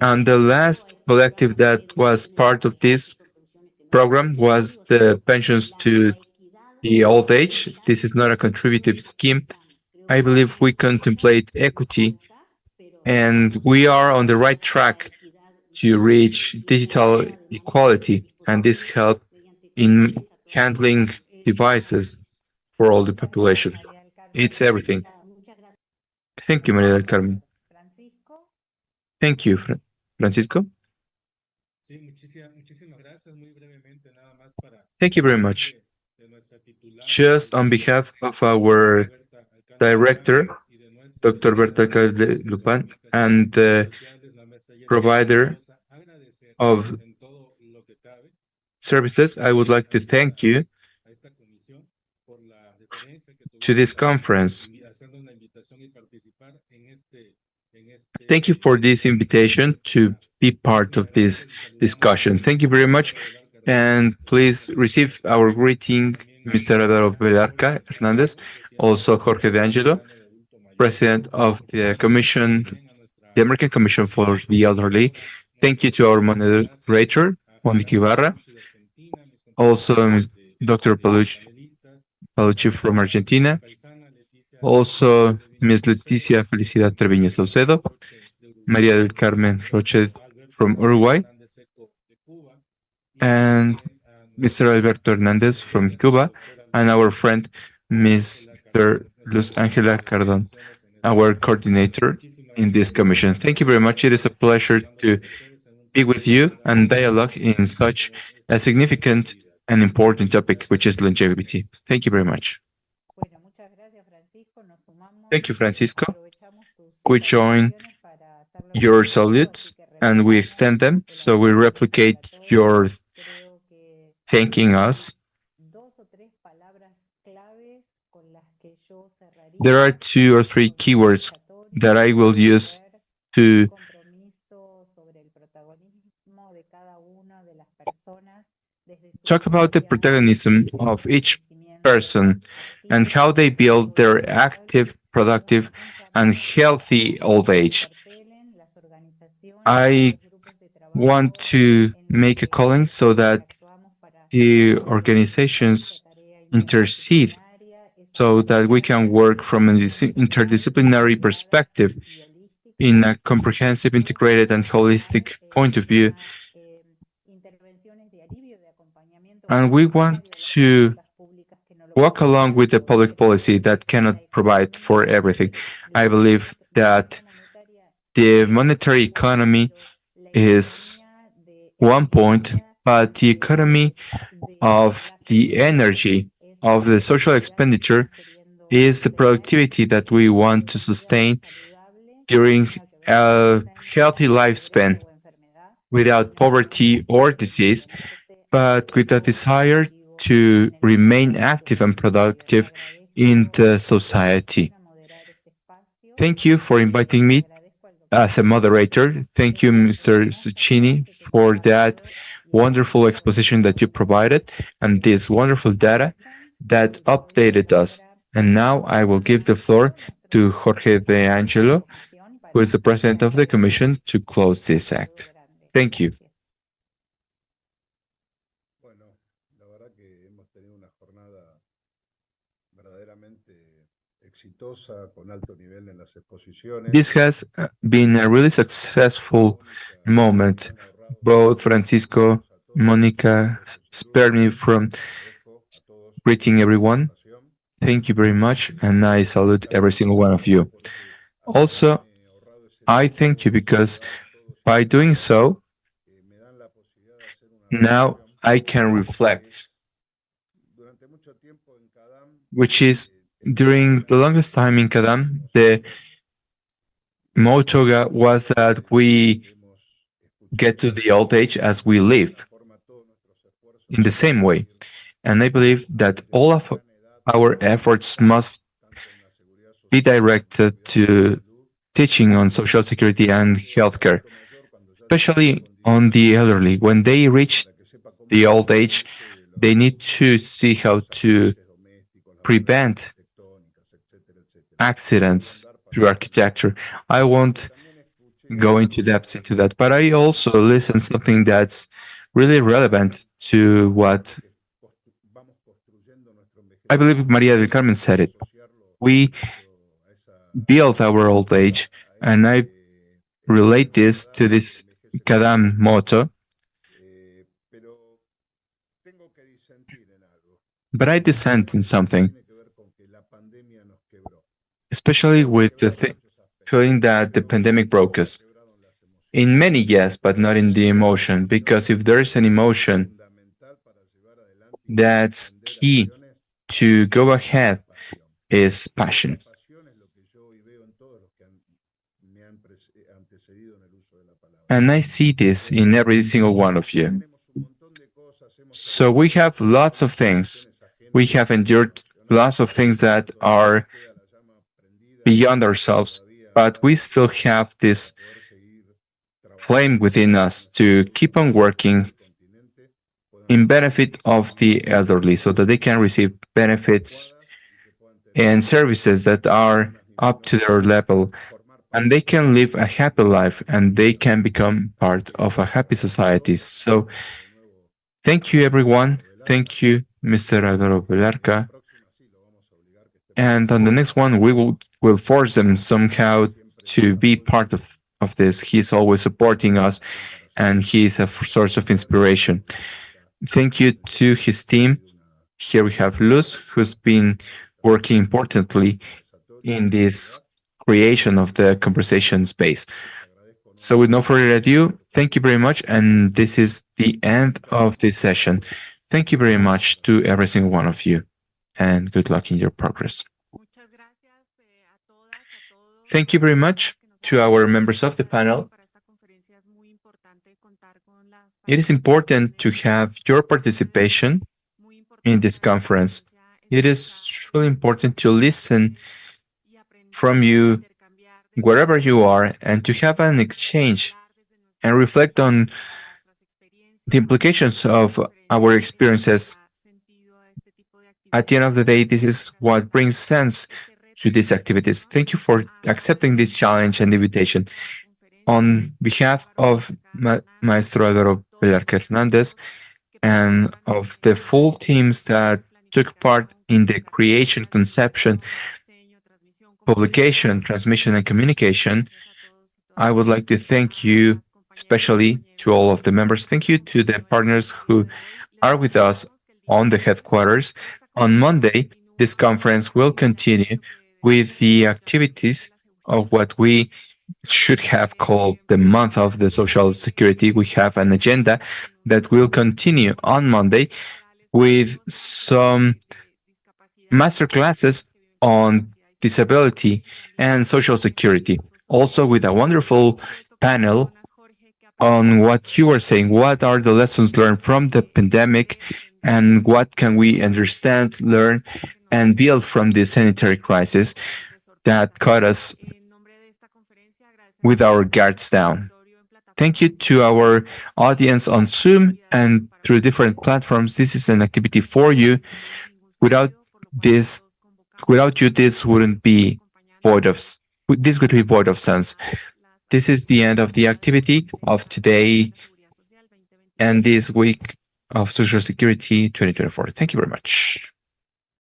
And the last collective that was part of this program was the pensions to the old age. This is not a contributive scheme. I believe we contemplate equity, and we are on the right track to reach digital equality, and this help in handling devices for all the population. It's everything. Thank you, Maria del Carmen. Thank you, Francisco. Thank you very much. Just on behalf of our director, Dr. Berta Lupan, and the provider of services, I would like to thank you to this conference. Thank you for this invitation to be part of this discussion. Thank you very much. And please receive our greeting, Mr. Adolfo Velarca Hernandez, also Jorge de Angelo, President of the Commission, the American Commission for the Elderly. Thank you to our moderator, Monique Ibarra, also Dr. Palucci from Argentina, also Ms. Leticia Felicidad Treviño Saucedo, Maria del Carmen Roche from Uruguay, and Mr. Alberto Hernandez from Cuba, and our friend Mr. Luz Angela Cardon, our coordinator in this commission. Thank you very much. It is a pleasure to be with you and dialogue in such a significant and important topic, which is longevity. Thank you very much. Thank you, Francisco. We join your salutes and we extend them, so we replicate your thanking us. There are 2 or 3 keywords that I will use to talk about the protagonism of each person and how they build their active, productive, and healthy old age. I want to make a calling so that the organizations intercede so that we can work from an interdisciplinary perspective in a comprehensive, integrated, and holistic point of view. And we want to walk along with the public policy that cannot provide for everything. I believe that the monetary economy is one point, but the economy of the energy, of the social expenditure, is the productivity that we want to sustain during a healthy lifespan. without poverty or disease, but with a desire to remain active and productive in the society. Thank you for inviting me as a moderator. Thank you, Mr. Succini, for that wonderful exposition that you provided and this wonderful data that updated us. And now I will give the floor to Jorge De Angelo, who is the president of the commission, to close this act. Thank you. This has been a really successful moment. Both Francisco, Monica spared me from greeting everyone. Thank you very much, and I salute every single one of you. Also, I thank you because by doing so, now I can reflect, which is during the longest time in CADAM, the motto was that we get to the old age as we live in the same way. And I believe that all of our efforts must be directed to teaching on social security and healthcare, especially on the elderly. When they reach the old age, they need to see how to prevent accidents through architecture. I won't go into depth into that, but I also listen something that's really relevant to what I believe Maria del Carmen said it. We build our old age, and I relate this to this CADAM motto. But I dissent in something, especially with the feeling that the pandemic broke us. In many, yes, but not in the emotion, because if there's an emotion that's key to go ahead is passion. And I see this in every single one of you. So we have lots of things. We have endured lots of things that are beyond ourselves, but we still have this flame within us to keep on working in benefit of the elderly so that they can receive benefits and services that are up to their level, and they can live a happy life and they can become part of a happy society. So thank you, everyone. Thank you, Mr. Alvaro Velarca. And on the next one, we will force them somehow to be part of this. He's always supporting us, and he's a source of inspiration. Thank you to his team. Here we have Luz, who's been working importantly in this creation of the conversation space. So with no further ado, thank you very much, and this is the end of this session. Thank you very much to every single one of you, and good luck in your progress. Thank you very much to our members of the panel. It is important to have your participation in this conference. It is really important to listen from you wherever you are and to have an exchange and reflect on the implications of our experiences. At the end of the day, this is what brings sense to these activities. Thank you for accepting this challenge and invitation. On behalf of Maestro Alvaro Velarca Hernandez and of the full teams that took part in the creation, conception, publication, transmission, and communication, I would like to thank you, especially to all of the members. Thank you to the partners who are with us on the headquarters. On Monday, this conference will continue with the activities of what we should have called the month of the social security. We have an agenda that will continue on Monday with some master classes on disability and social security, also with a wonderful panel on what you were saying. What are the lessons learned from the pandemic, and what can we understand, learn, and build from this sanitary crisis that caught us with our guards down? Thank you to our audience on Zoom and through different platforms. This is an activity for you. Without this, without you, this wouldn't be void of. This would be void of sense. This is the end of the activity of today and this week of Social Security 2024. Thank you very much.